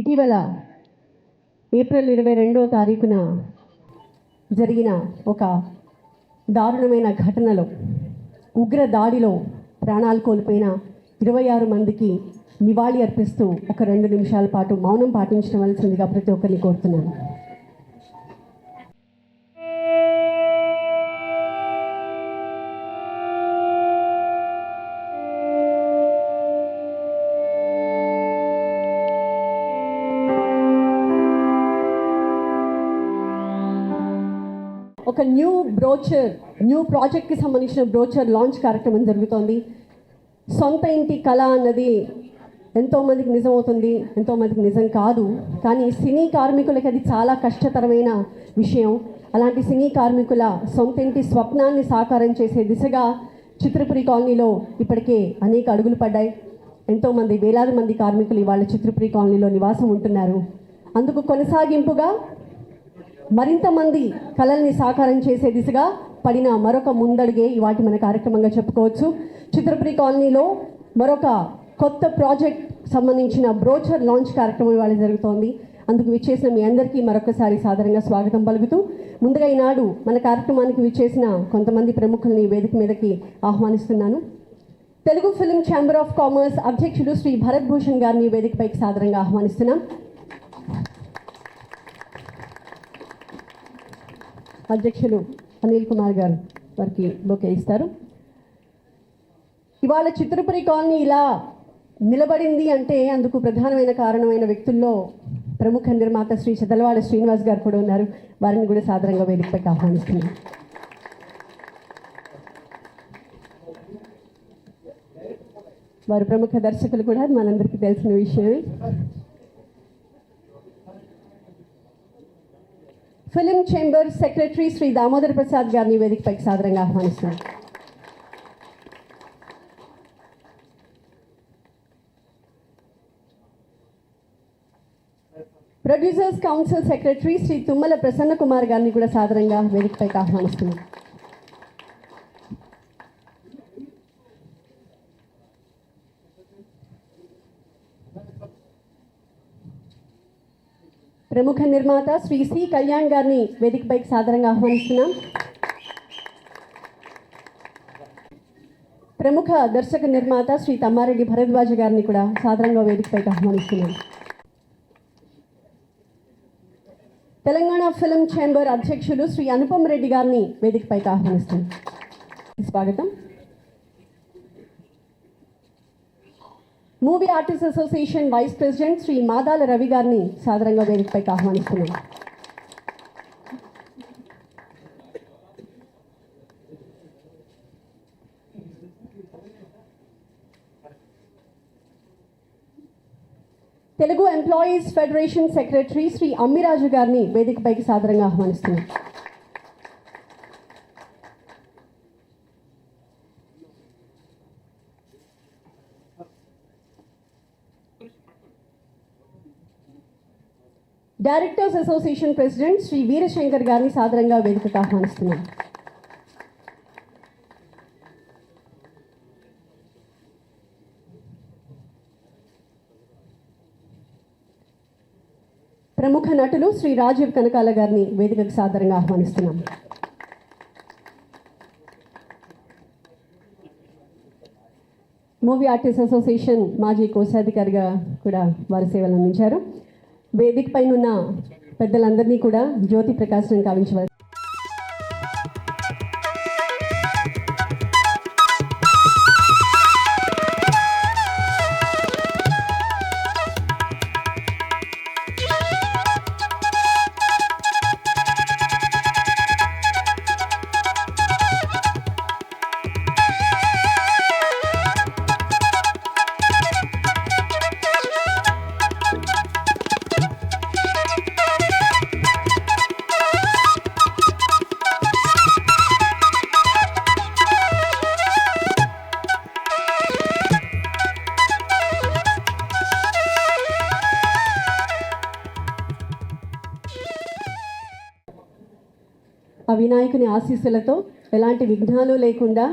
ఇటీవల ఏప్రిల్ 22వ తారీఖున జరిగిన ఒక దారుణమైన ఘటనలో ఉగ్ర దాడిలో ప్రాణాలు కోల్పోయిన 26 మందికి నివాళి అర్పిస్తూ ఒక 2 నిమిషాల పాటు మౌనం పాటించవలసిందిగా ప్రతి ఒక్కరిని కోరుతున్నాను. ఒక న్యూ ప్రాజెక్ట్కి సంబంధించిన బ్రోచర్ లాంచ్ కార్యక్రమం జరుగుతోంది. సొంత ఇంటి కళ అన్నది ఎంతోమందికి నిజమవుతుంది, ఎంతోమందికి నిజం కాదు. కానీ సినీ కార్మికులకి అది చాలా కష్టతరమైన విషయం. అలాంటి సినీ కార్మికుల సొంత ఇంటి స్వప్నాన్ని సాకారం చేసే దిశగా చిత్రపురి కాలనీలో ఇప్పటికే అనేక అడుగులు పడ్డాయి. ఎంతోమంది వేలాది మంది కార్మికులు ఇవాళ చిత్రపురి కాలనీలో నివాసం ఉంటున్నారు. అందుకు కొనసాగింపుగా మరింత మంది కళల్ని సాకారం చేసే దిశగా పడిన మరొక ముందడుగే ఇవాటి మన కార్యక్రమంగా చెప్పుకోవచ్చు. చిత్రపురి కాలనీలో మరొక కొత్త ప్రాజెక్ట్ సంబంధించిన బ్రోచర్ లాంచ్ కార్యక్రమం ఇవాళ జరుగుతోంది. అందుకు విచ్చేసిన మీ అందరికీ మరొకసారి సాదరంగా స్వాగతం పలుకుతూ, ముందుగా ఈనాడు మన కార్యక్రమానికి విచ్చేసిన కొంతమంది ప్రముఖుల్ని వేదిక మీదకి ఆహ్వానిస్తున్నాను. Telugu film chamber of commerce అధ్యక్షులు శ్రీ భరత్ భూషణ్ గారిని వేదికపైకి సాదరంగా ఆహ్వానిస్తున్నాం. అధ్యక్షులు అనిల్ కుమార్ గారు వారికి బొకే ఇస్తారు. ఇవాళ చిత్రపురి కాలనీ ఇలా నిలబడింది అంటే అందుకు ప్రధానమైన కారణమైన వ్యక్తుల్లో ప్రముఖ నిర్మాత శ్రీ చదలవాడ శ్రీనివాస్ గారు కూడా ఉన్నారు. వారిని కూడా సాదరంగా వేదికపైకి ఆహ్వానిస్తున్నారు. వారు ప్రముఖ దర్శకులు కూడా, మనందరికీ తెలిసిన విషయమే. Film chamber secretary Shri Damodar Prasad గారిని వేదికపైకి సాదరంగా ఆహ్వానిస్తున్నారు. Producers council secretary Shri Tummala Prasanna Kumar గారిని కూడా సాదరంగా వేదికపైకి ఆహ్వానిస్తున్నారు. ప్రముఖ నిర్మాత శ్రీ సి కళ్యాణ్ గారిని వేదికపైకి సాదరంగా ఆహ్వానిస్తున్నాం. ప్రముఖ దర్శక నిర్మాత శ్రీ తమ్మారెడ్డి భరద్వాజ గారిని కూడా సాదరంగా వేదికపైకి ఆహ్వానిస్తున్నాం. తెలంగాణ ఫిల్మ్ ఛాంబర్ అధ్యక్షులు శ్రీ అనుపమ్ రెడ్డి గారిని వేదికపైకి ఆహ్వానిస్తున్నాం. స్వాగతం. Movie artist association vice president Shri Madala Ravi గారిని సాదరంగా వేదికపైకి ఆహ్వానిస్తున్నాం. Telugu employees federation secretary Shri Ammiraju గారిని వేదికపైకి సాదరంగా ఆహ్వానిస్తున్నాం. Directors association president Shri Veerashankar గారిని సాదరంగా వేదికకు ఆహ్వానిస్తున్నాం. ప్రముఖ నటులు శ్రీ రాజీవ్ కనకాల గారిని వేదికకు సాదరంగా ఆహ్వానిస్తున్నాం. మూవీ ఆర్టిస్ట్ అసోసియేషన్ మాజీ కోశాధికారిగా కూడా వారి సేవలు అందించారు. వేదిక పైన ఉన్న పెద్దలందరినీ కూడా జ్యోతి ప్రకాశం కావించవలసి. ఆ వినాయకుని ఆశీస్సులతో ఎలాంటి విఘ్నాలు లేకుండా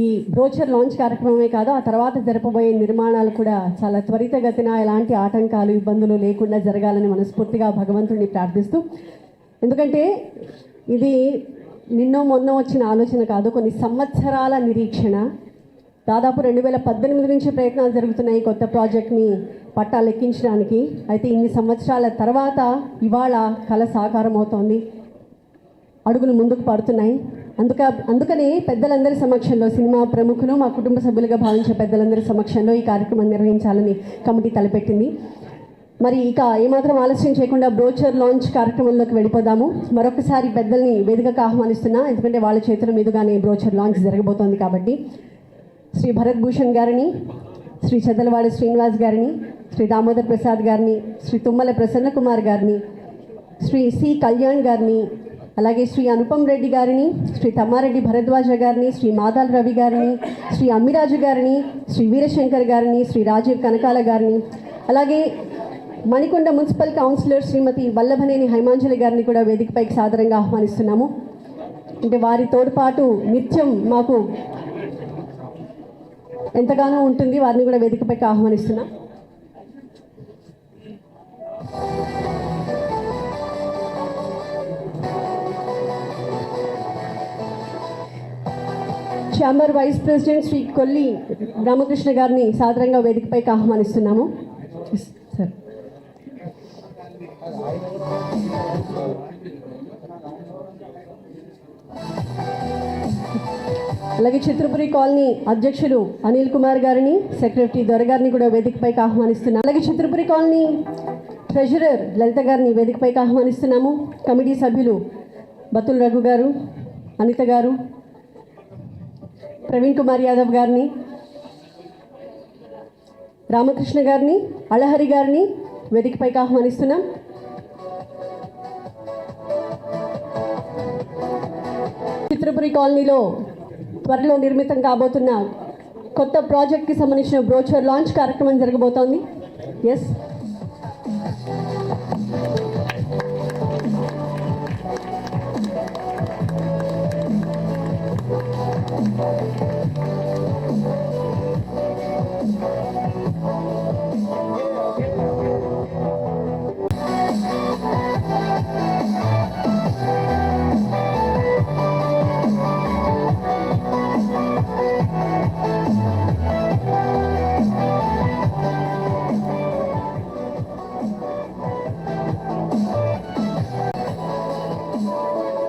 ఈ బ్రోచర్ లాంచ్ కార్యక్రమమే కాదు, ఆ తర్వాత జరపబోయే నిర్మాణాలు కూడా చాలా త్వరితగతిన ఎలాంటి ఆటంకాలు ఇబ్బందులు లేకుండా జరగాలని మనస్ఫూర్తిగా భగవంతుడిని ప్రార్థిస్తూ, ఎందుకంటే ఇది నిన్నో మొన్న వచ్చిన ఆలోచన కాదు, కొన్ని సంవత్సరాల నిరీక్షణ. దాదాపు 2018 నుంచి ప్రయత్నాలు జరుగుతున్నాయి కొత్త ప్రాజెక్ట్ని పట్టాలెక్కించడానికి. అయితే ఇన్ని సంవత్సరాల తర్వాత ఇవాళ కళ సాకారం అవుతోంది, అడుగులు ముందుకు పడుతున్నాయి. అందుకనే పెద్దలందరి సమక్షంలో, సినిమా ప్రముఖులు, మా కుటుంబ సభ్యులుగా భావించే పెద్దలందరి సమక్షంలో ఈ కార్యక్రమం నిర్వహించాలని కమిటీ తలపెట్టింది. మరి ఇక ఏమాత్రం ఆలస్యం చేయకుండా బ్రోచర్ లాంచ్ కార్యక్రమంలోకి వెళ్ళిపోదాము. మరొకసారి పెద్దల్ని వేదికకు ఆహ్వానిస్తున్నా, ఎందుకంటే వాళ్ళ చేతుల మీదుగానే బ్రోచర్ లాంచ్ జరగబోతోంది కాబట్టి. శ్రీ భరత్ భూషణ్ గారిని, శ్రీ చెదలవాడి శ్రీనివాస్ గారిని, శ్రీ దామోదర్ ప్రసాద్ గారిని, శ్రీ తుమ్మల ప్రసన్న కుమార్ గారిని, శ్రీ సి కళ్యాణ్ గారిని, అలాగే శ్రీ అనుపమ్ రెడ్డి గారిని, శ్రీ తమ్మారెడ్డి భరద్వాజ గారిని, శ్రీ మాదాల్ రవి గారిని, శ్రీ అమ్మిరాజు గారిని, శ్రీ వీరశంకర్ గారిని, శ్రీ రాజీవ్ కనకాల గారిని, అలాగే మణికొండ మున్సిపల్ కౌన్సిలర్ శ్రీమతి వల్లభనేని హైమాంజలి గారిని కూడా వేదికపైకి సాదరంగా ఆహ్వానిస్తున్నాము. అంటే వారి తోడ్పాటు నిత్యం మాకు ఎంతగానో ఉంటుంది, వారిని కూడా వేదికపైకి ఆహ్వానిస్తున్నాం. Chamber vice president Shri Kolli Ramakrishna గారిని సాదరంగా వేదికపైకి ఆహ్వానిస్తున్నాము. సార్, అలాగే చిత్రపురి కాలనీ అధ్యక్షులు అనిల్ కుమార్ గారిని, సెక్రటరీ దొరగారిని కూడా వేదికపైకి ఆహ్వానిస్తున్నాము. అలాగే చిత్రపురి కాలనీ ట్రెజరర్ లలిత గారిని వేదికపైకి ఆహ్వానిస్తున్నాము. కమిటీ సభ్యులు బతుల్ రఘు గారు, అనిత గారు, ప్రవీణ్ కుమార్ యాదవ్ గారిని, రామకృష్ణ గారిని, అళహరి గారిని వేదికపైకి ఆహ్వానిస్తున్నాం. చిత్రపురి కాలనీలో త్వరలో నిర్మితం కాబోతున్న కొత్త ప్రాజెక్ట్కి సంబంధించిన బ్రోచర్ లాంచ్ కార్యక్రమం జరగబోతోంది. Yes,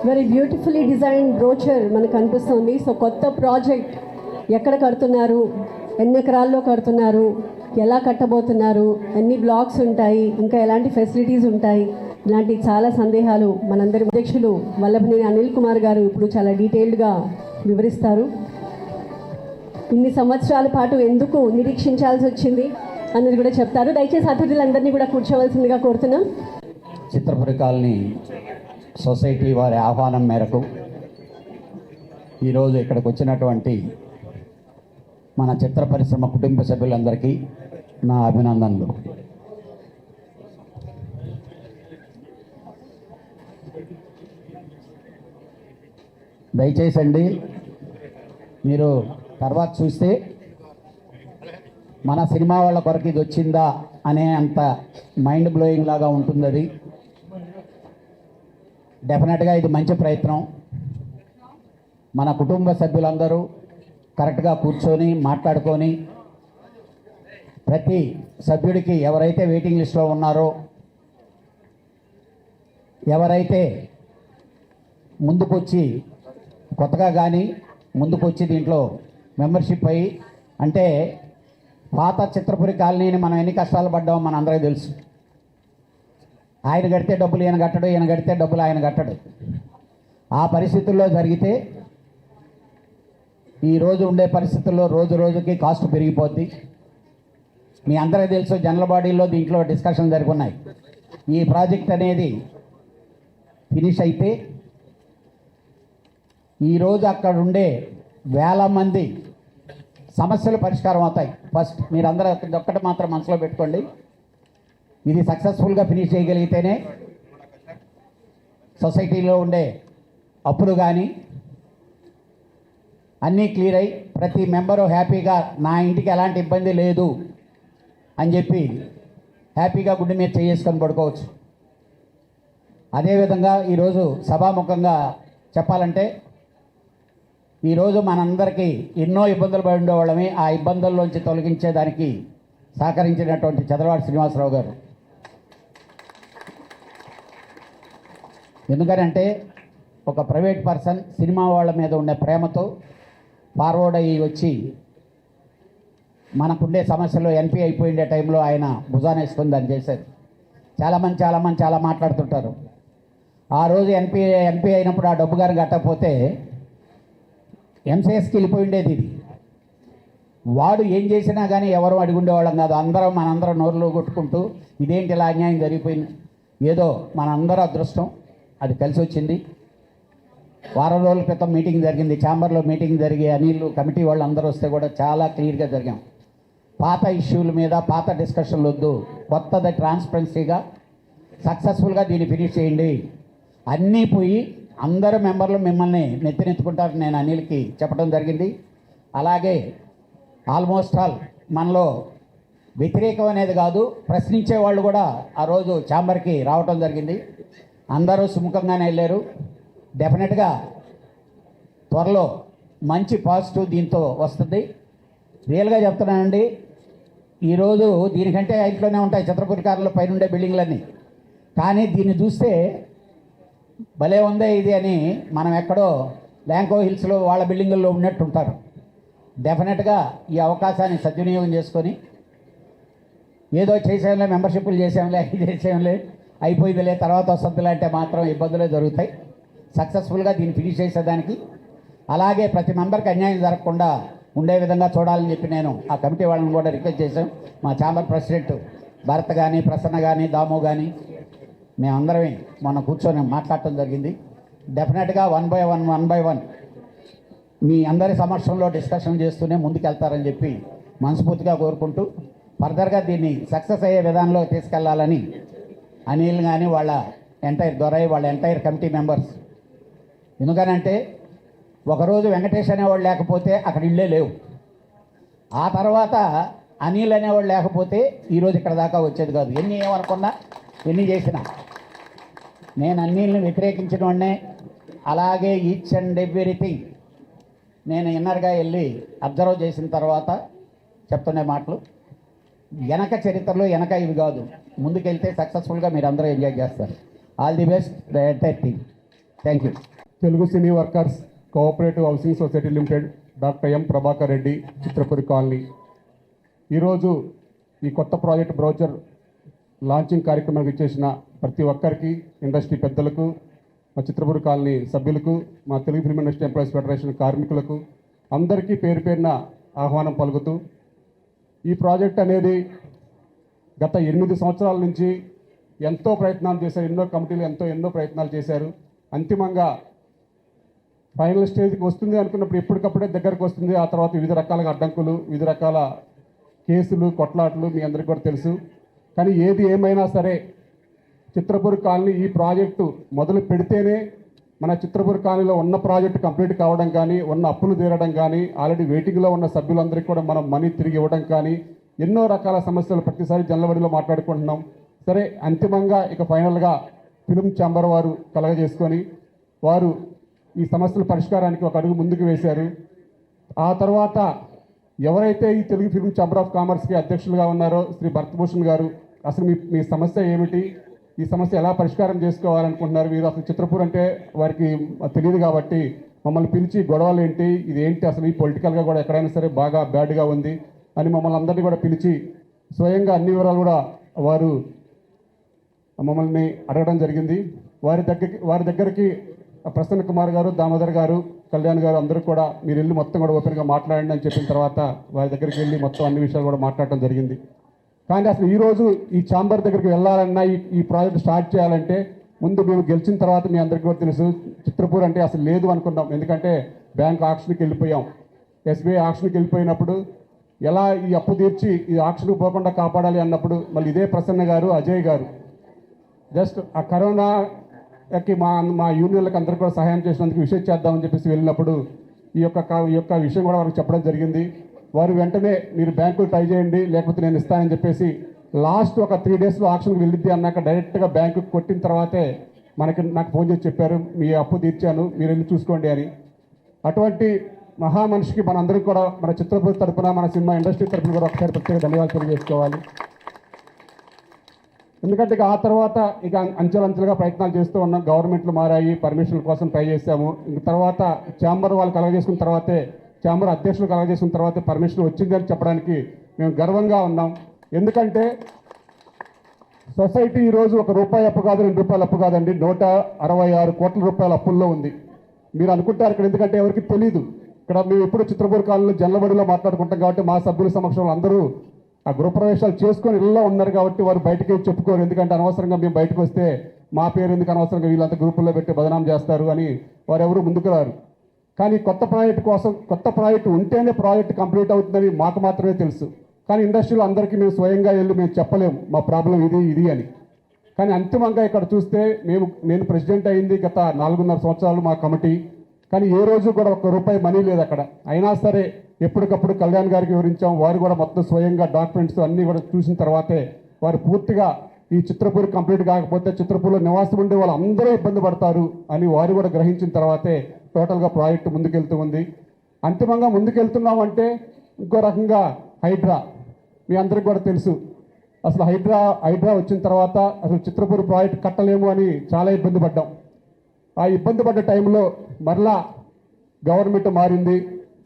very beautifully design brochure మనకు కనిపిస్తుంది. సో కొత్త ప్రాజెక్ట్ ఎక్కడ కడుతున్నారు, ఎన్ని ఎకరాల్లో కడుతున్నారు, ఎలా కట్టబోతున్నారు, ఎన్ని బ్లాక్స్ ఉంటాయి, ఇంకా ఎలాంటి ఫెసిలిటీస్ ఉంటాయి, ఇలాంటి చాలా సందేహాలు మనందరి అధ్యక్షులు వల్లభనేని అనిల్ కుమార్ గారు ఇప్పుడు చాలా డీటెయిల్డ్గా వివరిస్తారు. ఇన్ని సంవత్సరాల పాటు ఎందుకు నిరీక్షించాల్సి వచ్చింది అన్నది కూడా చెప్తారు. దయచేసి అతిథులందరినీ కూడా కూర్చోవలసిందిగా కోరుతున్నాం. చిత్రపురి కాలనీ సొసైటీ వారి ఆహ్వానం మేరకు ఈరోజు ఇక్కడికి వచ్చినటువంటి మన చిత్ర పరిశ్రమ కుటుంబ సభ్యులందరికీ నా అభినందనలు. దయచేసి అండి, మీరు తర్వాత చూస్తే మన సినిమా వాళ్ళ కొరకు ఇది వచ్చిందా అనే అంత మైండ్ బ్లోయింగ్ లాగా ఉంటుంది. అది డెఫినెట్గా ఇది మంచి ప్రయత్నం. మన కుటుంబ సభ్యులందరూ కరెక్ట్గా కూర్చొని మాట్లాడుకొని ప్రతి సభ్యుడికి ఎవరైతే వెయిటింగ్ లిస్ట్లో ఉన్నారో, ఎవరైతే ముందుకొచ్చి కొత్తగా కానీ ముందుకొచ్చి దీంట్లో మెంబర్షిప్ అయ్యి, అంటే పాత చిత్రపురి కాలనీని మనం ఎన్ని కష్టాలు పడ్డామో మన అందరికీ తెలుసు. ఆయన కడితే డబ్బులు ఈయన కట్టడు, ఈయన కడితే డబ్బులు ఆయన కట్టడు. ఆ పరిస్థితుల్లో జరిగితే ఈరోజు ఉండే పరిస్థితుల్లో రోజు రోజుకి కాస్ట్ పెరిగిపోద్ది. మీ అందరికీ తెలుసు, జనరల్ బాడీలో దీంట్లో డిస్కషన్ జరుగున్నాయి. ఈ ప్రాజెక్ట్ అనేది ఫినిష్ అయితే ఈరోజు అక్కడ ఉండే వేల మంది సమస్యలు పరిష్కారం అవుతాయి. ఫస్ట్ మీరందరూ ఒక్కటి మాత్రం మనసులో పెట్టుకోండి, ఇది సక్సెస్ఫుల్గా ఫినిష్ చేయగలిగితేనే సొసైటీలో ఉండే అప్పులు కానీ అన్నీ క్లియర్ అయ్యి ప్రతి మెంబరు హ్యాపీగా నా ఇంటికి ఎలాంటి ఇబ్బంది లేదు అని చెప్పి హ్యాపీగా గుండె మీద చేసుకొని పడుకోవచ్చు. అదేవిధంగా ఈరోజు సభాముఖంగా చెప్పాలంటే ఈరోజు మనందరికీ ఎన్నో ఇబ్బందులు పడి ఉండేవాళ్ళమే. ఆ ఇబ్బందుల్లోంచి తొలగించేదానికి సహకరించినటువంటి చదలవాడి శ్రీనివాసరావు గారు. ఎందుకనంటే ఒక ప్రైవేట్ పర్సన్ సినిమా వాళ్ళ మీద ఉండే ప్రేమతో ఫార్వర్డ్ అయ్యి వచ్చి మనకుండే సమస్యలు ఎన్పీ అయిపోయిండే టైంలో ఆయన భుజాన వేసుకొని దాన్ని చేశారు. చాలామంది చాలా మాట్లాడుతుంటారు. ఆ రోజు ఎన్పీ అయినప్పుడు ఆ డబ్బు గారు కట్టకపోతే ఎంసీఎస్కి వెళ్ళిపోయిండేది. ఇది వాడు ఏం చేసినా కానీ ఎవరు అడుగుండేవాళ్ళం కాదు. మనందరం నోరులో కొట్టుకుంటూ ఇదేంటి ఇలా అన్యాయం జరిగిపోయింది. ఏదో మనందరూ అదృష్టం అది కలిసి వచ్చింది. వారం రోజుల క్రితం మీటింగ్ జరిగింది, ఛాంబర్లో మీటింగ్ జరిగి అనిల్ కమిటీ వాళ్ళు అందరూ వస్తే కూడా చాలా క్లియర్గా జరిగాం. పాత ఇష్యూల మీద పాత డిస్కషన్లు వద్దు, కొత్తది ట్రాన్స్పరెన్సీగా సక్సెస్ఫుల్గా దీన్ని ఫినిష్ చేయండి. అన్నీ పోయి అందరూ మెంబర్లు మిమ్మల్ని నెత్తినెత్తుకుంటారు నేను అనిల్కి చెప్పడం జరిగింది. అలాగే ఆల్మోస్ట్ ఆల్ మనలో వ్యతిరేకం అనేది కాదు, ప్రశ్నించే వాళ్ళు కూడా ఆ రోజు ఛాంబర్కి రావటం జరిగింది. అందరూ సుముఖంగానే వెళ్ళారు. డెఫినెట్గా త్వరలో మంచి పాజిటివ్ దీంతో వస్తుంది. రియల్గా చెప్తున్నానండి, ఈరోజు దీనికంటే ఇంట్లోనే ఉంటాయి ఛత్రపతి కాలంలో పైన ఉండే బిల్డింగ్లన్నీ. కానీ దీన్ని చూస్తే భలే ఉందే ఇది అని మనం ఎక్కడో ల్యాంకో హిల్స్లో వాళ్ళ బిల్డింగుల్లో ఉన్నట్టు ఉంటారు. డెఫినెట్గా ఈ అవకాశాన్ని సద్వినియోగం చేసుకొని ఏదో చేసేంలే, మెంబర్షిప్లు చేసేంలే, ఇది చేసేంలే, అయిపోయిందిలే, తర్వాత వస్తుందిలే అంటే మాత్రం ఇబ్బందులే జరుగుతాయి. సక్సెస్ఫుల్గా దీన్ని ఫినిష్ చేసేదానికి అలాగే ప్రతి మెంబర్కి అన్యాయం జరగకుండా ఉండే విధంగా చూడాలని చెప్పి నేను ఆ కమిటీ వాళ్ళని కూడా రిక్వెస్ట్ చేశాం. మా ఛాంబర్ ప్రెసిడెంట్ భరత్ కానీ, ప్రసన్న కానీ, దాము కానీ మేమందరమే మొన్న కూర్చొని మాట్లాడటం జరిగింది. డెఫినెట్గా వన్ బై వన్ మీ అందరి సమక్షంలో డిస్కషన్ చేస్తూనే ముందుకెళ్తారని చెప్పి మనస్ఫూర్తిగా కోరుకుంటూ ఫర్దర్గా దీన్ని సక్సెస్ అయ్యే విధానంలో తీసుకెళ్లాలని అనిల్ కానీ వాళ్ళ ఎంటైర్ కమిటీ మెంబర్స్. ఎందుకనంటే ఒకరోజు వెంకటేష్ అనేవాడు లేకపోతే అక్కడ ఇళ్ళే లేవు. ఆ తర్వాత అనిల్ అనేవాడు లేకపోతే ఈరోజు ఇక్కడ దాకా వచ్చేది కాదు. ఏమనుకున్నా ఎన్ని చేసినా నేను అన్నిల్ని వ్యతిరేకించిన వాడినే. అలాగే ఈచ్ అండ్ ఎవ్రీథింగ్ నేను ఇన్నర్గా వెళ్ళి అబ్జర్వ్ చేసిన తర్వాత చెప్తున్న మాటలు వెనక చరిత్రలో వెనక ఇవి కాదు, ముందుకెళ్తే సక్సెస్ఫుల్గా మీరు అందరూ ఎంజాయ్ చేస్తారు. All the best the entire team. Thank you. Telugu cine workers cooperative housing society limited, doctor M Prabhakar Reddy, Chitrapuri colony. ఈరోజు ఈ కొత్త ప్రాజెక్ట్ బ్రోచర్ లాంచింగ్ కార్యక్రమానికి ఇచ్చేసిన ప్రతి ఒక్కరికి, ఇండస్ట్రీ పెద్దలకు, మా చిత్రపురి కాలనీ సభ్యులకు, మా Telugu film industry employees federation కార్మికులకు అందరికీ పేరు పేరున ఆహ్వానం పలుకుతూ, ఈ ప్రాజెక్ట్ అనేది గత 8 సంవత్సరాల నుంచి ఎంతో ప్రయత్నాలు చేశారు. ఎన్నో కమిటీలు ఎన్నో ప్రయత్నాలు చేశారు. అంతిమంగా ఫైనల్ స్టేజ్కి వస్తుంది అనుకున్నప్పుడు ఎప్పటికప్పుడే దగ్గరకు వస్తుంది. ఆ తర్వాత వివిధ రకాల అడ్డంకులు, వివిధ రకాల కేసులు, కొట్లాట్లు మీ అందరికీ కూడా తెలుసు. కానీ ఏది ఏమైనా సరే చిత్రపురి కాలనీ ఈ ప్రాజెక్టు మొదలు పెడితేనే మన చిత్రపురి కాలనీలో ఉన్న ప్రాజెక్టు కంప్లీట్ కావడం కానీ, ఉన్న అప్పులు తీరడం కానీ, ఆల్రెడీ వెయిటింగ్లో ఉన్న సభ్యులందరికీ కూడా మనం మనీ తిరిగి ఇవ్వడం కానీ, ఎన్నో రకాల సమస్యలు ప్రతిసారి జనవరిలో మాట్లాడుకుంటున్నాం. సరే, అంతిమంగా ఇక ఫైనల్గా ఫిల్మ్ ఛాంబర్ వారు కలగజేసుకొని వారు ఈ సమస్యల పరిష్కారానికి ఒక అడుగు ముందుకు వేశారు. ఆ తర్వాత ఎవరైతే ఈ తెలుగు ఫిల్మ్ ఛాంబర్ ఆఫ్ కామర్స్కి అధ్యక్షులుగా ఉన్నారో శ్రీ భరతభూషణ్ గారు, అసలు మీ సమస్య ఏమిటి, ఈ సమస్య ఎలా పరిష్కారం చేసుకోవాలనుకుంటున్నారు, మీరు అసలు చిత్రపూర్ అంటే వారికి తెలియదు కాబట్టి మమ్మల్ని పిలిచి గొడవలు ఏంటి, ఇది ఏంటి, అసలు ఈ పొలిటికల్గా కూడా ఎక్కడైనా సరే బాగా బ్యాడ్గా ఉంది అని మమ్మల్ని అందరినీ కూడా పిలిచి స్వయంగా అన్ని వివరాలు కూడా వారు మమ్మల్ని అడగడం జరిగింది. వారి దగ్గరికి ప్రసన్న కుమార్ గారు, దామోదర్ గారు, కళ్యాణ్ గారు అందరూ కూడా మీరు వెళ్ళి మొత్తం కూడా ఓపెన్గా మాట్లాడండి అని చెప్పిన తర్వాత వారి దగ్గరికి వెళ్ళి మొత్తం అన్ని విషయాలు కూడా మాట్లాడటం జరిగింది. కానీ అసలు ఈరోజు ఈ ఛాంబర్ దగ్గరికి వెళ్ళాలన్నా, ఈ ప్రాజెక్ట్ స్టార్ట్ చేయాలంటే ముందు మేము గెలిచిన తర్వాత మీ అందరికీ కూడా తెలుసు చిత్రపూర్ అంటే అసలు లేదు అనుకున్నాం. ఎందుకంటే బ్యాంక్ ఆక్షన్కి వెళ్ళిపోయాం, ఎస్బీఐ ఆక్షన్కి వెళ్ళిపోయినప్పుడు ఎలా ఈ అప్పు తీర్చి ఈ ఆక్షన్కి పోకుండా కాపాడాలి అన్నప్పుడు మళ్ళీ ఇదే ప్రసన్న గారు, అజయ్ గారు జస్ట్ ఆ కరోనాకి మా యూనియన్లకు అందరికీ కూడా సహాయం చేసినందుకు విషయం చేద్దామని చెప్పేసి వెళ్ళినప్పుడు ఈ యొక్క విషయం కూడా వారికి చెప్పడం జరిగింది. వారు వెంటనే మీరు బ్యాంకులు ట్రై చేయండి, లేకపోతే నేను ఇస్తానని చెప్పేసి లాస్ట్ ఒక 3 డేస్లో ఆక్షన్కి వెళ్ళిద్ది అన్నాక డైరెక్ట్గా బ్యాంకుకి కొట్టిన తర్వాతే నాకు ఫోన్ చేసి చెప్పారు, మీ అప్పు తీర్చాను, మీరు వెళ్ళి చూసుకోండి అని. అటువంటి మహా మనిషికి మనందరం కూడా మన చిత్రపూర్ తరపున, మన సినిమా ఇండస్ట్రీ తరపున కూడా ఒకసారి ప్రత్యేక ధన్యవాదాలు తెలియజేసుకోవాలి. ఎందుకంటే ఇక ఆ తర్వాత ఇక అంచెలంచెలుగా ప్రయత్నాలు చేస్తూ ఉన్నాం. గవర్నమెంట్లు మారాయి, పర్మిషన్ల కోసం ట్రై చేశాము. ఇంక తర్వాత ఛాంబర్ వాళ్ళు కలగజేసుకున్న తర్వాతే, ఛాంబర్ అధ్యక్షులు కలగజేసుకున్న తర్వాతే పర్మిషన్ వచ్చిందని చెప్పడానికి మేము గర్వంగా ఉన్నాం. ఎందుకంటే సొసైటీ ఈరోజు ₹1 అప్పు కాదు, ₹2 అప్పు కాదండి, 166 కోట్ల రూపాయల అప్పుల్లో ఉంది. మీరు అనుకుంటారు ఇక్కడ, ఎందుకంటే ఎవరికి తెలియదు. ఇక్కడ మేము ఎప్పుడు చిత్రపూర్ కాలనీలో జనలబడిలో మాట్లాడుకుంటాం కాబట్టి మా సభ్యుల సమక్షంలో అందరూ ఆ గృహప్రవేశాలు చేసుకొని ఇళ్ళలో ఉన్నారు కాబట్టి వారు బయటకి చెప్పుకోరు. ఎందుకంటే అనవసరంగా మేము బయటకు వస్తే మా పేరు ఎందుకు అనవసరంగా వీళ్ళంతా గ్రూపుల్లో పెట్టి బదనాం చేస్తారు అని వారు ఎవరు ముందుకు రారు. కానీ కొత్త ప్రాజెక్టు కోసం, కొత్త ప్రాజెక్టు ఉంటేనే ప్రాజెక్ట్ కంప్లీట్ అవుతుందని మాకు మాత్రమే తెలుసు. కానీ ఇండస్ట్రీలో అందరికీ మేము స్వయంగా వెళ్ళి మేము చెప్పలేము మా ప్రాబ్లం ఇది అని. కానీ అంతిమంగా ఇక్కడ చూస్తే నేను ప్రెసిడెంట్ అయింది గత 4.5 సంవత్సరాలు మా కమిటీ. కానీ ఏ రోజు కూడా ₹1 మనీ లేదు అక్కడ. అయినా సరే ఎప్పటికప్పుడు కళ్యాణ్ గారికి వివరించాం. వారు కూడా మొత్తం స్వయంగా డాక్యుమెంట్స్ అన్నీ కూడా చూసిన తర్వాతే వారు పూర్తిగా ఈ చిత్రపూర్ కంప్లీట్ కాకపోతే చిత్రపూర్లో నివాసం ఉండే వాళ్ళు అందరూ ఇబ్బంది పడతారు అని వారు కూడా గ్రహించిన తర్వాతే టోటల్గా ప్రాజెక్టు ముందుకెళ్తూ ఉంది. అంతిమంగా ముందుకెళ్తున్నామంటే ఇంకో రకంగా హైడ్రా మీ అందరికీ కూడా తెలుసు. అసలు హైడ్రా వచ్చిన తర్వాత అసలు చిత్రపూర్ ప్రాజెక్ట్ కట్టలేము అని చాలా ఇబ్బంది పడ్డాం. ఆ ఇబ్బంది పడ్డ టైంలో మరలా గవర్నమెంట్ మారింది,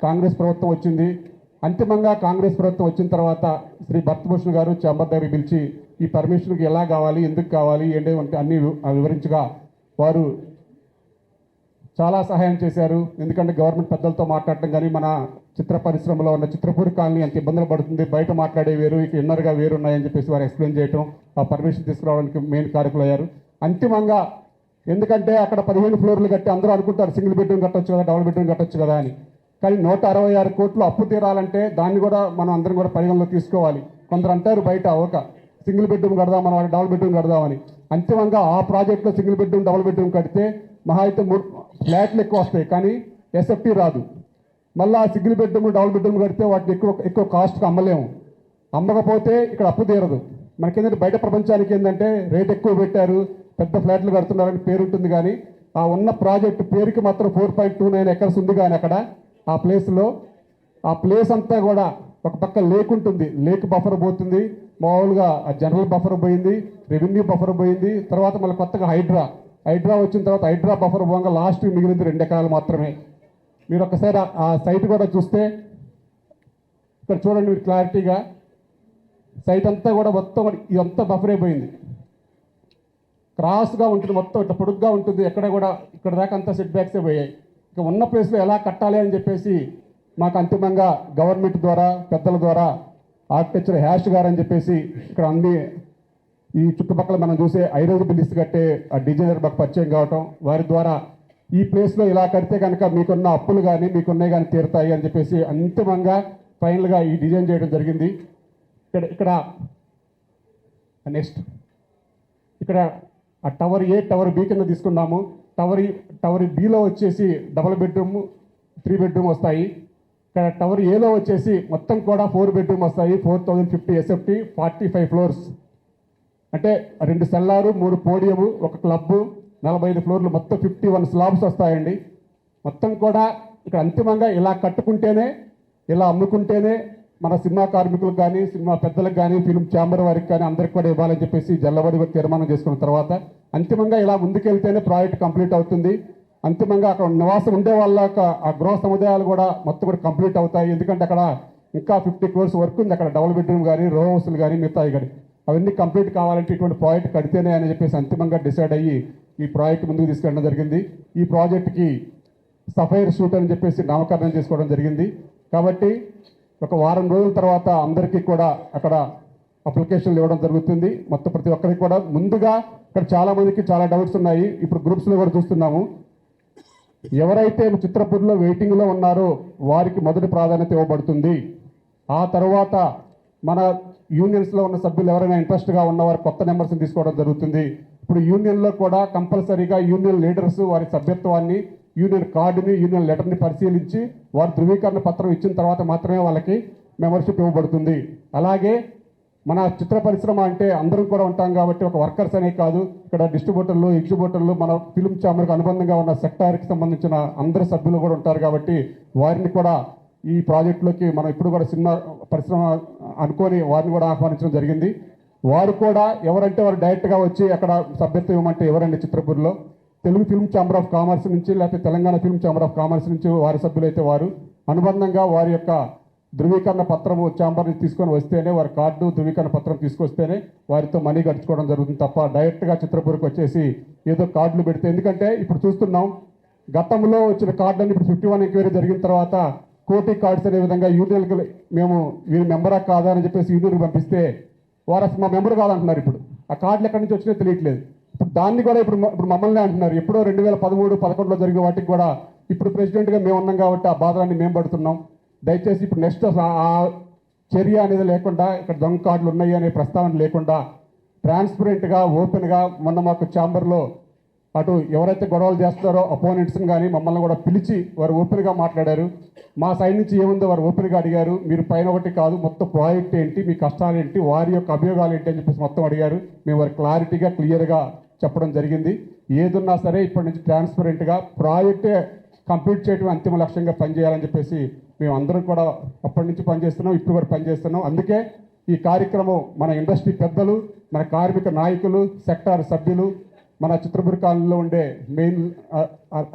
కాంగ్రెస్ ప్రభుత్వం వచ్చింది. అంతిమంగా కాంగ్రెస్ ప్రభుత్వం వచ్చిన తర్వాత శ్రీ భరతభూషణ్ గారు ఛాంబర్ దగ్గరికి పిలిచి ఈ పర్మిషన్కి ఎలా కావాలి, ఎందుకు కావాలి, ఏంటి అన్నీ వివరించగా వారు చాలా సహాయం చేశారు. ఎందుకంటే గవర్నమెంట్ పెద్దలతో మాట్లాడటం కానీ, మన చిత్ర పరిశ్రమలో ఉన్న చిత్రపూర్ కాలనీ ఎంత ఇబ్బందులు పడుతుంది, బయట మాట్లాడే వేరు, ఇక ఇన్నర్గా వేరు ఉన్నాయని చెప్పేసి వారు ఎక్స్ప్లెయిన్ చేయడం, ఆ పర్మిషన్ తీసుకురావడానికి మెయిన్ కారకులు అయ్యారు. అంతిమంగా ఎందుకంటే అక్కడ 15 ఫ్లోర్లు కట్టి అందరూ అనుకుంటారు సింగిల్ బెడ్రూమ్ కట్టొచ్చు కదా, డబుల్ బెడ్రూమ్ కట్టొచ్చు కదా అని. కానీ 166 కోట్లు అప్పు తీరాలంటే దాన్ని కూడా మనం అందరం కూడా పరిగణలో తీసుకోవాలి. కొందరు అంటారు బయట ఒక సింగిల్ బెడ్రూమ్ కడదాం, మనం డబుల్ బెడ్రూమ్ కడదామని. అంతిమంగా ఆ ప్రాజెక్ట్లో సింగిల్ బెడ్రూమ్, డబుల్ బెడ్రూమ్ కడితే మహా అయితే 3 ఫ్లాట్లు ఎక్కువ వస్తాయి, కానీ ఎస్ఎఫ్టీ రాదు. మళ్ళీ ఆ సింగిల్ బెడ్రూమ్, డబుల్ బెడ్రూమ్ కడితే వాటిని ఎక్కువ కాస్ట్కి అమ్మలేము. అమ్మకపోతే ఇక్కడ అప్పు తీరదు. మనకేంటంటే బయట ప్రపంచానికి ఏంటంటే రేట్ ఎక్కువ పెట్టారు, పెద్ద ఫ్లాట్లు కడుతున్నారని పేరు ఉంటుంది. కానీ ఆ ఉన్న ప్రాజెక్టు పేరుకి మాత్రం 4.29 ఎకర్స్ ఉంది. కానీ అక్కడ ఆ ప్లేస్లో ఆ ప్లేస్ అంతా కూడా ఒక పక్క లేక్ ఉంటుంది, లేక్ బఫర్ పోతుంది, మామూలుగా ఆ జనరల్ బఫర్ పోయింది, రెవెన్యూ బఫర్ పోయింది. తర్వాత మళ్ళీ కొత్తగా హైడ్రా వచ్చిన తర్వాత హైడ్రా బఫర్ పోగా లాస్ట్ మిగిలింది 2 ఎకరాలు మాత్రమే. మీరు ఒకసారి ఆ సైట్ కూడా చూస్తే ఇక్కడ చూడండి మీరు క్లారిటీగా, సైట్ అంతా కూడా మొత్తం ఇదంతా బఫర్ అయిపోయింది. క్రాస్గా ఉంటుంది, మొత్తం ఇట్లా పొడుగ్గా ఉంటుంది, ఎక్కడ కూడా ఇక్కడ దాకా అంతా సెట్ బ్యాక్సే పోయాయి. ఇక ఉన్న ప్లేస్లో ఎలా కట్టాలి అని చెప్పేసి మాకు అంతిమంగా గవర్నమెంట్ ద్వారా, పెద్దల ద్వారా, ఆర్కిటెక్చర్ హ్యాష్ గారు అని చెప్పేసి ఇక్కడ అన్ని ఈ చుట్టుపక్కల మనం చూసే ఐరోజు బిల్లిస్ కట్టే ఆ డిజైనర్ మాకు పరిచయం కావటం, వారి ద్వారా ఈ ప్లేస్లో ఇలా కడితే కనుక మీకున్న అప్పులు కానీ మీకున్నవి కానీ తీరుతాయి అని చెప్పేసి అంతిమంగా ఫైనల్గా ఈ డిజైన్ చేయడం జరిగింది. ఇక్కడ నెక్స్ట్ ఇక్కడ ఆ టవర్ ఏ, టవర్ బి కింద తీసుకున్నాము. టవర్ బిలో వచ్చేసి డబుల్ బెడ్రూమ్, 3 బెడ్రూమ్ వస్తాయి. ఇక్కడ టవర్ ఏలో వచ్చేసి మొత్తం కూడా 4 బెడ్రూమ్ వస్తాయి. 4050 ఎస్ఎఫ్టీ, 45 ఫ్లోర్స్, అంటే 2 సెల్లారు, 3 పోడియము, 1 క్లబ్బు, 45 ఫ్లోర్లు, మొత్తం 51 స్లాబ్స్ వస్తాయండి. మొత్తం కూడా ఇక్కడ అంతిమంగా ఇలా కట్టుకుంటేనే, ఇలా అమ్ముకుంటేనే మన సినిమా కార్మికులకు కానీ, సినిమా పెద్దలకు కానీ, ఫిల్మ్ ఛాంబర్ వారికి కానీ అందరికి కూడా ఇవ్వాలని చెప్పేసి జల్లబడి తీర్మానం చేసుకున్న తర్వాత అంతిమంగా ఇలా ముందుకెళ్తేనే ప్రాజెక్ట్ కంప్లీట్ అవుతుంది. అంతిమంగా అక్కడ నివాసం ఉండే వాళ్ళ ఆ గృహ సముదాయాలు కూడా మొత్తం కూడా కంప్లీట్ అవుతాయి. ఎందుకంటే అక్కడ ఇంకా 50 crores వర్క్ ఉంది. అక్కడ డబుల్ బెడ్రూమ్ కానీ, రో హౌస్లు కానీ, మిగతాయి కానీ అవన్నీ కంప్లీట్ కావాలంటే ఇటువంటి ప్రాజెక్ట్ కడితేనే అని చెప్పేసి అంతిమంగా డిసైడ్ అయ్యి ఈ ప్రాజెక్ట్ ముందుకు తీసుకెళ్ళడం జరిగింది. ఈ ప్రాజెక్ట్కి సఫైర్ షూట్ అని చెప్పేసి నామకరణం చేసుకోవడం జరిగింది. కాబట్టి ఒక వారం రోజుల తర్వాత అందరికీ కూడా అక్కడ అప్లికేషన్లు ఇవ్వడం జరుగుతుంది. మొత్తం ప్రతి ఒక్కరికి కూడా ముందుగా ఇక్కడ చాలామందికి చాలా డౌట్స్ ఉన్నాయి. ఇప్పుడు గ్రూప్స్లో కూడా చూస్తున్నాము. ఎవరైతే చిత్రపూర్లో వెయిటింగ్లో ఉన్నారో వారికి మొదటి ప్రాధాన్యత ఇవ్వబడుతుంది. ఆ తర్వాత మన యూనియన్స్లో ఉన్న సభ్యులు ఎవరైనా ఇంట్రెస్ట్గా ఉన్నవారు కొత్త నెంబర్స్ని తీసుకోవడం జరుగుతుంది. ఇప్పుడు యూనియన్లో కూడా కంపల్సరీగా యూనియన్ లీడర్స్ వారి సభ్యత్వాన్ని యూనియన్ కార్డుని యూనియన్ లెటర్ని పరిశీలించి వారు ధృవీకరణ పత్రం ఇచ్చిన తర్వాత మాత్రమే వాళ్ళకి మెంబర్షిప్ ఇవ్వబడుతుంది. అలాగే మన చిత్ర పరిశ్రమ అంటే అందరం కూడా ఉంటాం కాబట్టి ఒక వర్కర్స్ అనే కాదు, ఇక్కడ డిస్ట్రిబ్యూటర్లు, ఎగ్జిబ్యూటర్లు, మన ఫిల్మ్ ఛాంబర్కి అనుబంధంగా ఉన్న సెక్టార్కి సంబంధించిన అందరు సభ్యులు కూడా ఉంటారు కాబట్టి వారిని కూడా ఈ ప్రాజెక్టులోకి మనం ఇప్పుడు కూడా సినిమా పరిశ్రమ అనుకొని వారిని కూడా ఆహ్వానించడం జరిగింది. వారు కూడా ఎవరంటే వారు డైరెక్ట్గా వచ్చి అక్కడ సభ్యత్వం ఇవ్వమంటే ఎవరండి, చిత్రపూర్లో Telugu film chamber of commerce నుంచి లేకపోతే Telangana film chamber of commerce నుంచి వారి సభ్యులైతే వారు అనుబంధంగా వారి యొక్క ధృవీకరణ పత్రము ఛాంబర్ని తీసుకొని వస్తేనే, వారి కార్డు ధృవీకరణ పత్రం తీసుకొస్తేనే వారితో మనీ గడుచుకోవడం జరుగుతుంది తప్ప డైరెక్ట్గా చిత్రపూర్కి వచ్చేసి ఏదో కార్డులు పెడితే, ఎందుకంటే ఇప్పుడు చూస్తున్నాం గతంలో వచ్చిన కార్డుని ఇప్పుడు 51 ఎంక్వైరీ జరిగిన తర్వాత కోటి కార్డ్స్ అనే విధంగా యూనియన్కి మేము వీరు మెంబరా కాదా అని చెప్పేసి యూనియన్కి పంపిస్తే వారు అసలు మా మెంబర్ కాదంటున్నారు. ఇప్పుడు ఆ కార్డులు ఎక్కడి నుంచి వచ్చినా తెలియట్లేదు. ఇప్పుడు దాన్ని కూడా ఇప్పుడు మమ్మల్ని అంటున్నారు. ఎప్పుడో 2013-11లో జరిగిన వాటికి కూడా ఇప్పుడు ప్రెసిడెంట్గా మేము ఉన్నాం కాబట్టి ఆ బాధలన్నీ మేము పడుతున్నాం. దయచేసి ఇప్పుడు నెక్స్ట్ ఆ చర్య అనేది లేకుండా, ఇక్కడ దొంగ కార్డులు ఉన్నాయి అనే ప్రస్తావన లేకుండా ట్రాన్స్పరెంట్గా ఓపెన్గా మొన్న మాకు ఛాంబర్లో అటు ఎవరైతే గొడవలు చేస్తారో అపోనెంట్స్ని కానీ మమ్మల్ని కూడా పిలిచి వారు ఓపెన్గా మాట్లాడారు. మా సైడ్ నుంచి ఏముందో వారు ఓపెన్గా అడిగారు. మీరు పైన ఒకటి కాదు, మొత్తం ప్రాజెక్ట్ ఏంటి, మీ కష్టాలు ఏంటి, వారి యొక్క అభియోగాలు ఏంటి అని చెప్పేసి మొత్తం అడిగారు. మేము వారి క్లారిటీగా క్లియర్గా చెప్పడం జరిగింది. ఏదున్నా సరే ఇప్పటి నుంచి ట్రాన్స్పరెంట్గా ప్రాజెక్టే కంప్లీట్ చేయడం అంతిమ లక్ష్యంగా పనిచేయాలని చెప్పేసి మేము అందరం కూడా అప్పటి నుంచి పనిచేస్తున్నాం, ఇప్పుడు కూడా పనిచేస్తున్నాం. అందుకే ఈ కార్యక్రమం మన ఇండస్ట్రీ పెద్దలు, మన కార్మిక నాయకులు, సెక్టార్ సభ్యులు, మన చిత్రపూర్ కాలనీలో ఉండే మెయిన్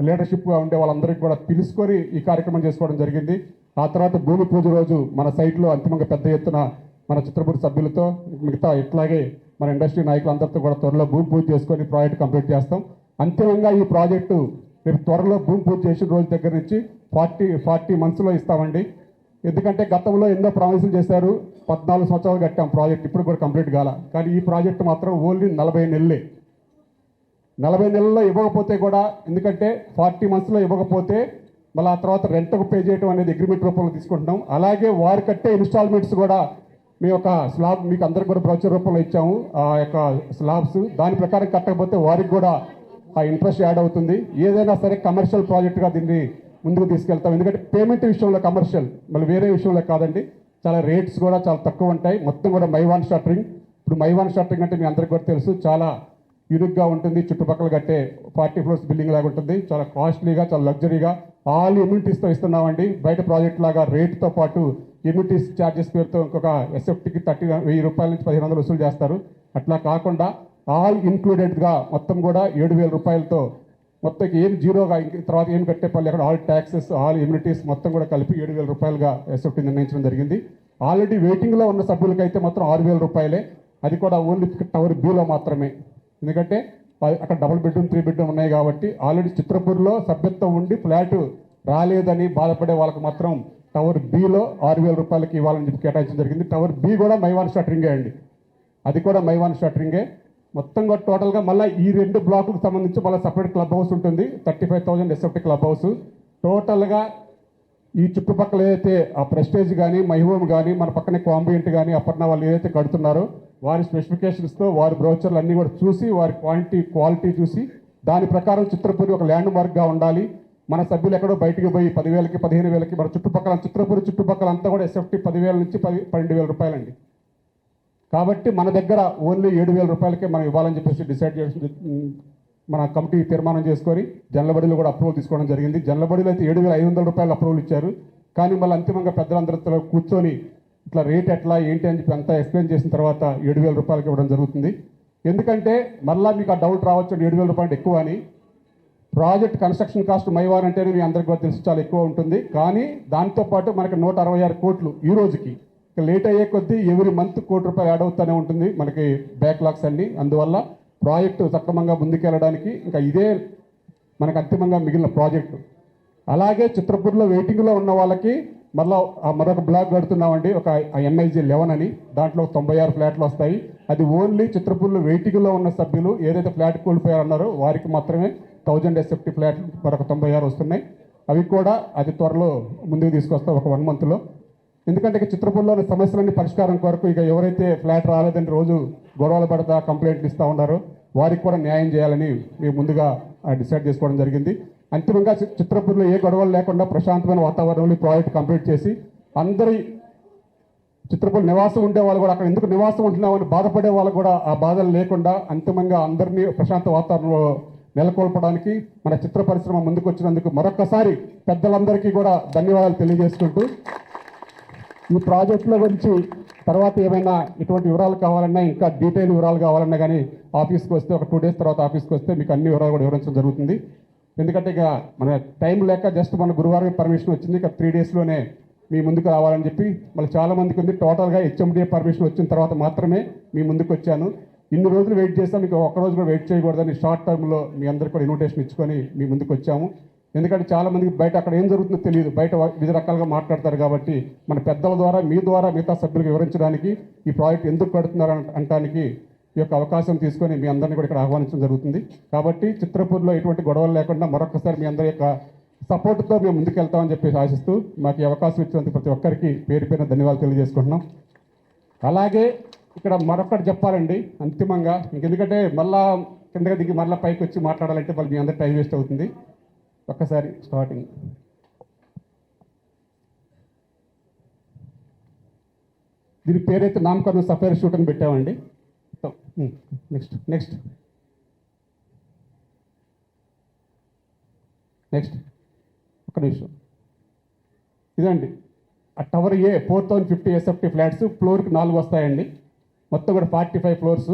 లీడర్షిప్గా ఉండే వాళ్ళందరికీ కూడా పిలుచుకొని ఈ కార్యక్రమం చేసుకోవడం జరిగింది. ఆ తర్వాత భూమి పూజ రోజు మన సైట్లో అంతిమంగా పెద్ద ఎత్తున మన చిత్రపూర్ సభ్యులతో మిగతా ఇట్లాగే మన ఇండస్ట్రీ నాయకులందరితో కూడా త్వరలో భూమి పూజ చేసుకొని ప్రాజెక్ట్ కంప్లీట్ చేస్తాం. అంతిమంగా ఈ ప్రాజెక్టు రేపు త్వరలో భూమి పూజ చేసిన రోజు దగ్గర నుంచి 40 మంత్స్లో ఇస్తామండి. ఎందుకంటే గతంలో ఎన్నో ప్రామిసులు చేశారు. 14 సంవత్సరాలు కట్టాం ప్రాజెక్ట్, ఇప్పుడు కూడా కంప్లీట్ కాల. కానీ ఈ ప్రాజెక్ట్ మాత్రం ఓన్లీ 40 నెలలే. 40 నెలల్లో ఇవ్వకపోతే కూడా, ఎందుకంటే 40 మంత్స్లో ఇవ్వకపోతే మళ్ళీ ఆ తర్వాత రెంట్కు పే చేయడం అనేది అగ్రిమెంట్ రూపంలో తీసుకుంటున్నాం. అలాగే వారు కట్టే ఇన్స్టాల్మెంట్స్ కూడా మీ యొక్క స్లాబ్ మీకు అందరికి కూడా బ్రౌచర్ రూపంలో ఇచ్చాము. ఆ యొక్క స్లాబ్స్ దాని ప్రకారం కట్టకపోతే వారికి కూడా ఆ ఇంట్రెస్ట్ యాడ్ అవుతుంది. ఏదైనా సరే కమర్షియల్ ప్రాజెక్టుగా దీన్ని ముందుకు తీసుకెళ్తాం. ఎందుకంటే పేమెంట్ విషయంలో కమర్షియల్, మళ్ళీ వేరే విషయంలో కాదండి. చాలా రేట్స్ కూడా చాలా తక్కువ ఉంటాయి. మొత్తం కూడా మైవాన్ షట్టరింగ్. ఇప్పుడు మైవాన్ షట్టరింగ్ అంటే మీ అందరికీ కూడా తెలుసు, చాలా యూనిక్గా ఉంటుంది. చుట్టుపక్కల కట్టే 40 ఫ్లోర్స్ బిల్డింగ్ లాగా ఉంటుంది. చాలా కాస్ట్లీగా, చాలా లగ్జరీగా ఆల్ ఇమ్యూనిటీస్తో ఇస్తున్నామండి. బయట ప్రాజెక్ట్ లాగా రేట్తో పాటు ఇమ్యూనిటీస్ ఛార్జెస్ పేరుతో ఇంకొక ఎస్ఎఫ్టీకి 1000 రూపాయల నుంచి 1500 వసూలు చేస్తారు. అట్లా కాకుండా ఆల్ ఇన్క్లూడెడ్గా మొత్తం కూడా 7000 రూపాయలతో మొత్తం ఏం జీరోగా తర్వాత ఏం కట్టే పని అక్కడ ఆల్ ట్యాక్సెస్, ఆల్ ఇమ్యూనిటీస్ మొత్తం కూడా కలిపి 7000 రూపాయలుగా ఎస్ఎఫ్టీ నిర్ణయించడం జరిగింది. ఆల్రెడీ వెయిటింగ్లో ఉన్న సభ్యులకైతే మాత్రం 6000 రూపాయలే. అది కూడా ఓన్లీ టవర్ బిలో మాత్రమే. ఎందుకంటే అక్కడ డబుల్ బెడ్రూమ్ 3 బెడ్రూమ్ ఉన్నాయి కాబట్టి ఆల్రెడీ చిత్రపూర్లో సభ్యత్వం ఉండి ఫ్లాట్ రాలేదని బాధపడే వాళ్ళకి మాత్రం టవర్ బిలో 6000 రూపాయలకి ఇవ్వాలని చెప్పి కేటాయించడం జరిగింది. టవర్ బి కూడా మైవాన్ షట్టరింగే అండి, అది కూడా మైవాన్ షట్టరింగే. మొత్తం కూడా టోటల్గా మళ్ళీ ఈ 2 బ్లాకులకు సంబంధించి మళ్ళీ సపరేట్ క్లబ్ హౌస్ ఉంటుంది. 35,000 ఎస్ఎఫ్టీ క్లబ్ హౌస్. టోటల్గా ఈ చుట్టుపక్కల ఏదైతే ఆ ప్రెస్టేజ్ కానీ, మైహోమ్ కానీ, మన పక్కనే కాంబియంట్ కానీ, అపర్ణ వాళ్ళు ఏదైతే కడుతున్నారో వారి స్పెసిఫికేషన్స్తో వారి బ్రౌచర్లు అన్నీ కూడా చూసి వారి క్వాలిటీ చూసి దాని ప్రకారం చిత్రపూరి ఒక ల్యాండ్ మార్క్గా ఉండాలి. మన సభ్యులు ఎక్కడో బయటికి పోయి 10,000కి 15,000కి మన చుట్టుపక్కల చిత్రపూరి చుట్టుపక్కల అంతా కూడా ఎస్ఎఫ్టీ 10,000 నుంచి 12,000 రూపాయలండి. కాబట్టి మన దగ్గర ఓన్లీ 7,000 రూపాయలకే మనం ఇవ్వాలని చెప్పేసి డిసైడ్ చేసి మన కమిటీ తీర్మానం చేసుకొని జనలబడిలో కూడా అప్రూవల్ తీసుకోవడం జరిగింది. జనలబడిలో అయితే 7,500 రూపాయలు అప్రూవల్ ఇచ్చారు. కానీ మళ్ళీ అంతిమంగా పెద్దలందరితో కూర్చొని ఇట్లా రేట్ ఎట్లా ఏంటి అని చెప్పి అంతా ఎక్స్ప్లెయిన్ చేసిన తర్వాత 7,000 రూపాయలకి ఇవ్వడం జరుగుతుంది. ఎందుకంటే మళ్ళీ మీకు ఆ డౌట్ రావచ్చు 7,000 రూపాయలు ఎక్కువ అని. ప్రాజెక్ట్ కన్స్ట్రక్షన్ కాస్ట్ మైవార్ అంటేనే మీ అందరికీ కూడా తెలుసు చాలా ఎక్కువ ఉంటుంది. కానీ దాంతోపాటు మనకి 166 కోట్లు ఈ రోజుకి. లేట్ అయ్యే కొద్దీ ఎవ్రీ మంత్ ₹1 కోటి యాడ్ అవుతూనే ఉంటుంది మనకి బ్యాక్లాగ్స్ అన్నీ. అందువల్ల ప్రాజెక్టు సక్రమంగా ముందుకెళ్ళడానికి ఇంకా ఇదే మనకు అంతిమంగా మిగిలిన ప్రాజెక్టు. అలాగే చిత్రపూర్లో వెయిటింగ్లో ఉన్న వాళ్ళకి మళ్ళీ మరొక బ్లాక్ కడుతున్నామండి, ఒక NIG 11 అని. దాంట్లో 96 ఫ్లాట్లు వస్తాయి. అది ఓన్లీ చిత్రపూర్లో వెయిటింగ్లో ఉన్న సభ్యులు ఏదైతే ఫ్లాట్ కోల్పోయారన్నారో వారికి మాత్రమే 1000 ఎస్ఎఫ్టీ ఫ్లాట్లు మరొక 96 వస్తున్నాయి. అవి కూడా అది త్వరలో ముందుకు తీసుకొస్తాం ఒక 1 మంత్లో. ఎందుకంటే ఇక చిత్రపూర్లోని సమస్యలన్నీ పరిష్కారం కొరకు ఇక ఎవరైతే ఫ్లాట్ రాలేదని రోజు గొడవలు పడతా కంప్లైంట్లు ఇస్తూ ఉన్నారో వారికి కూడా న్యాయం చేయాలని మేము ముందుగా డిసైడ్ చేసుకోవడం జరిగింది. అంతిమంగా చిత్రపూర్లో ఏ గొడవలు లేకుండా ప్రశాంతమైన వాతావరణంలో ఈ ప్రాజెక్ట్ కంప్లీట్ చేసి అందరి చిత్రపూర్ నివాసం ఉండే వాళ్ళు కూడా అక్కడ ఎందుకు నివాసం ఉంటున్నామని బాధపడే వాళ్ళు కూడా ఆ బాధలు లేకుండా అంతిమంగా అందరినీ ప్రశాంత వాతావరణంలో నెలకొల్పడానికి మన చిత్ర పరిశ్రమ ముందుకు వచ్చినందుకు మరొక్కసారి పెద్దలందరికీ కూడా ధన్యవాదాలు తెలియజేసుకుంటూ ఈ ప్రాజెక్టుల గురించి తర్వాత ఏమైనా ఇటువంటి వివరాలు కావాలన్నా ఇంకా డీటెయిల్ వివరాలు కావాలన్నా కానీ ఆఫీస్కి వస్తే ఒక 2 days తర్వాత ఆఫీస్కి వస్తే మీకు అన్ని వివరాలు కూడా వివరించడం జరుగుతుంది. ఎందుకంటే ఇక మన టైం లేక జస్ట్ మన గురువారం పర్మిషన్ వచ్చింది, ఇక 3 daysలోనే మీ ముందుకు రావాలని చెప్పి మళ్ళీ చాలామందికి ఉంది. టోటల్గా హెచ్ఎండిఏ పర్మిషన్ వచ్చిన తర్వాత మాత్రమే మీ ముందుకు వచ్చాను. ఇన్ని రోజులు వెయిట్ చేస్తాం, మీకు ఒక్కరోజు కూడా వెయిట్ చేయకూడదని షార్ట్ టర్మ్లో మీ అందరికీ కూడా ఇన్విటేషన్ ఇచ్చుకొని మీ ముందుకు వచ్చాము. ఎందుకంటే చాలామందికి బయట అక్కడ ఏం జరుగుతుందో తెలియదు, బయట వివిధ రకాలుగా మాట్లాడతారు. కాబట్టి మన పెద్దల ద్వారా మీ ద్వారా మిగతా సభ్యులకు వివరించడానికి ఈ ప్రాజెక్ట్ ఎందుకు కడుతున్నారు అనడానికి ఈ యొక్క అవకాశం తీసుకొని మీ అందరినీ కూడా ఇక్కడ ఆహ్వానించడం జరుగుతుంది. కాబట్టి చిత్రపూర్లో ఎటువంటి గొడవలు లేకుండా మరొకసారి మీ అందరి యొక్క సపోర్ట్తో మేము ముందుకెళ్తామని చెప్పి ఆశిస్తూ మాకు ఈ అవకాశం ఇచ్చినందుకు ప్రతి ఒక్కరికి పేరు పేరున ధన్యవాదాలు తెలియజేసుకుంటున్నాం. అలాగే ఇక్కడ మరొకటి చెప్పాలండి అంతిమంగా, ఎందుకంటే మళ్ళా కిందగా దిగి మళ్ళీ పైకి వచ్చి మాట్లాడాలంటే మళ్ళీ మీ అందరి టైం వేస్ట్ అవుతుంది. ఒక్కసారి స్టార్టింగ్ దీని పేరైతే నామకరణ సఫారీ షూట్ అని పెట్టామండి. నెక్స్ట్ ఒక నిమిషం ఇదండి ఆ టవర్ ఏ 4050 SFT ఫ్లాట్స్, ఫ్లోర్కి 4 వస్తాయండి. మొత్తం కూడా 45 floors,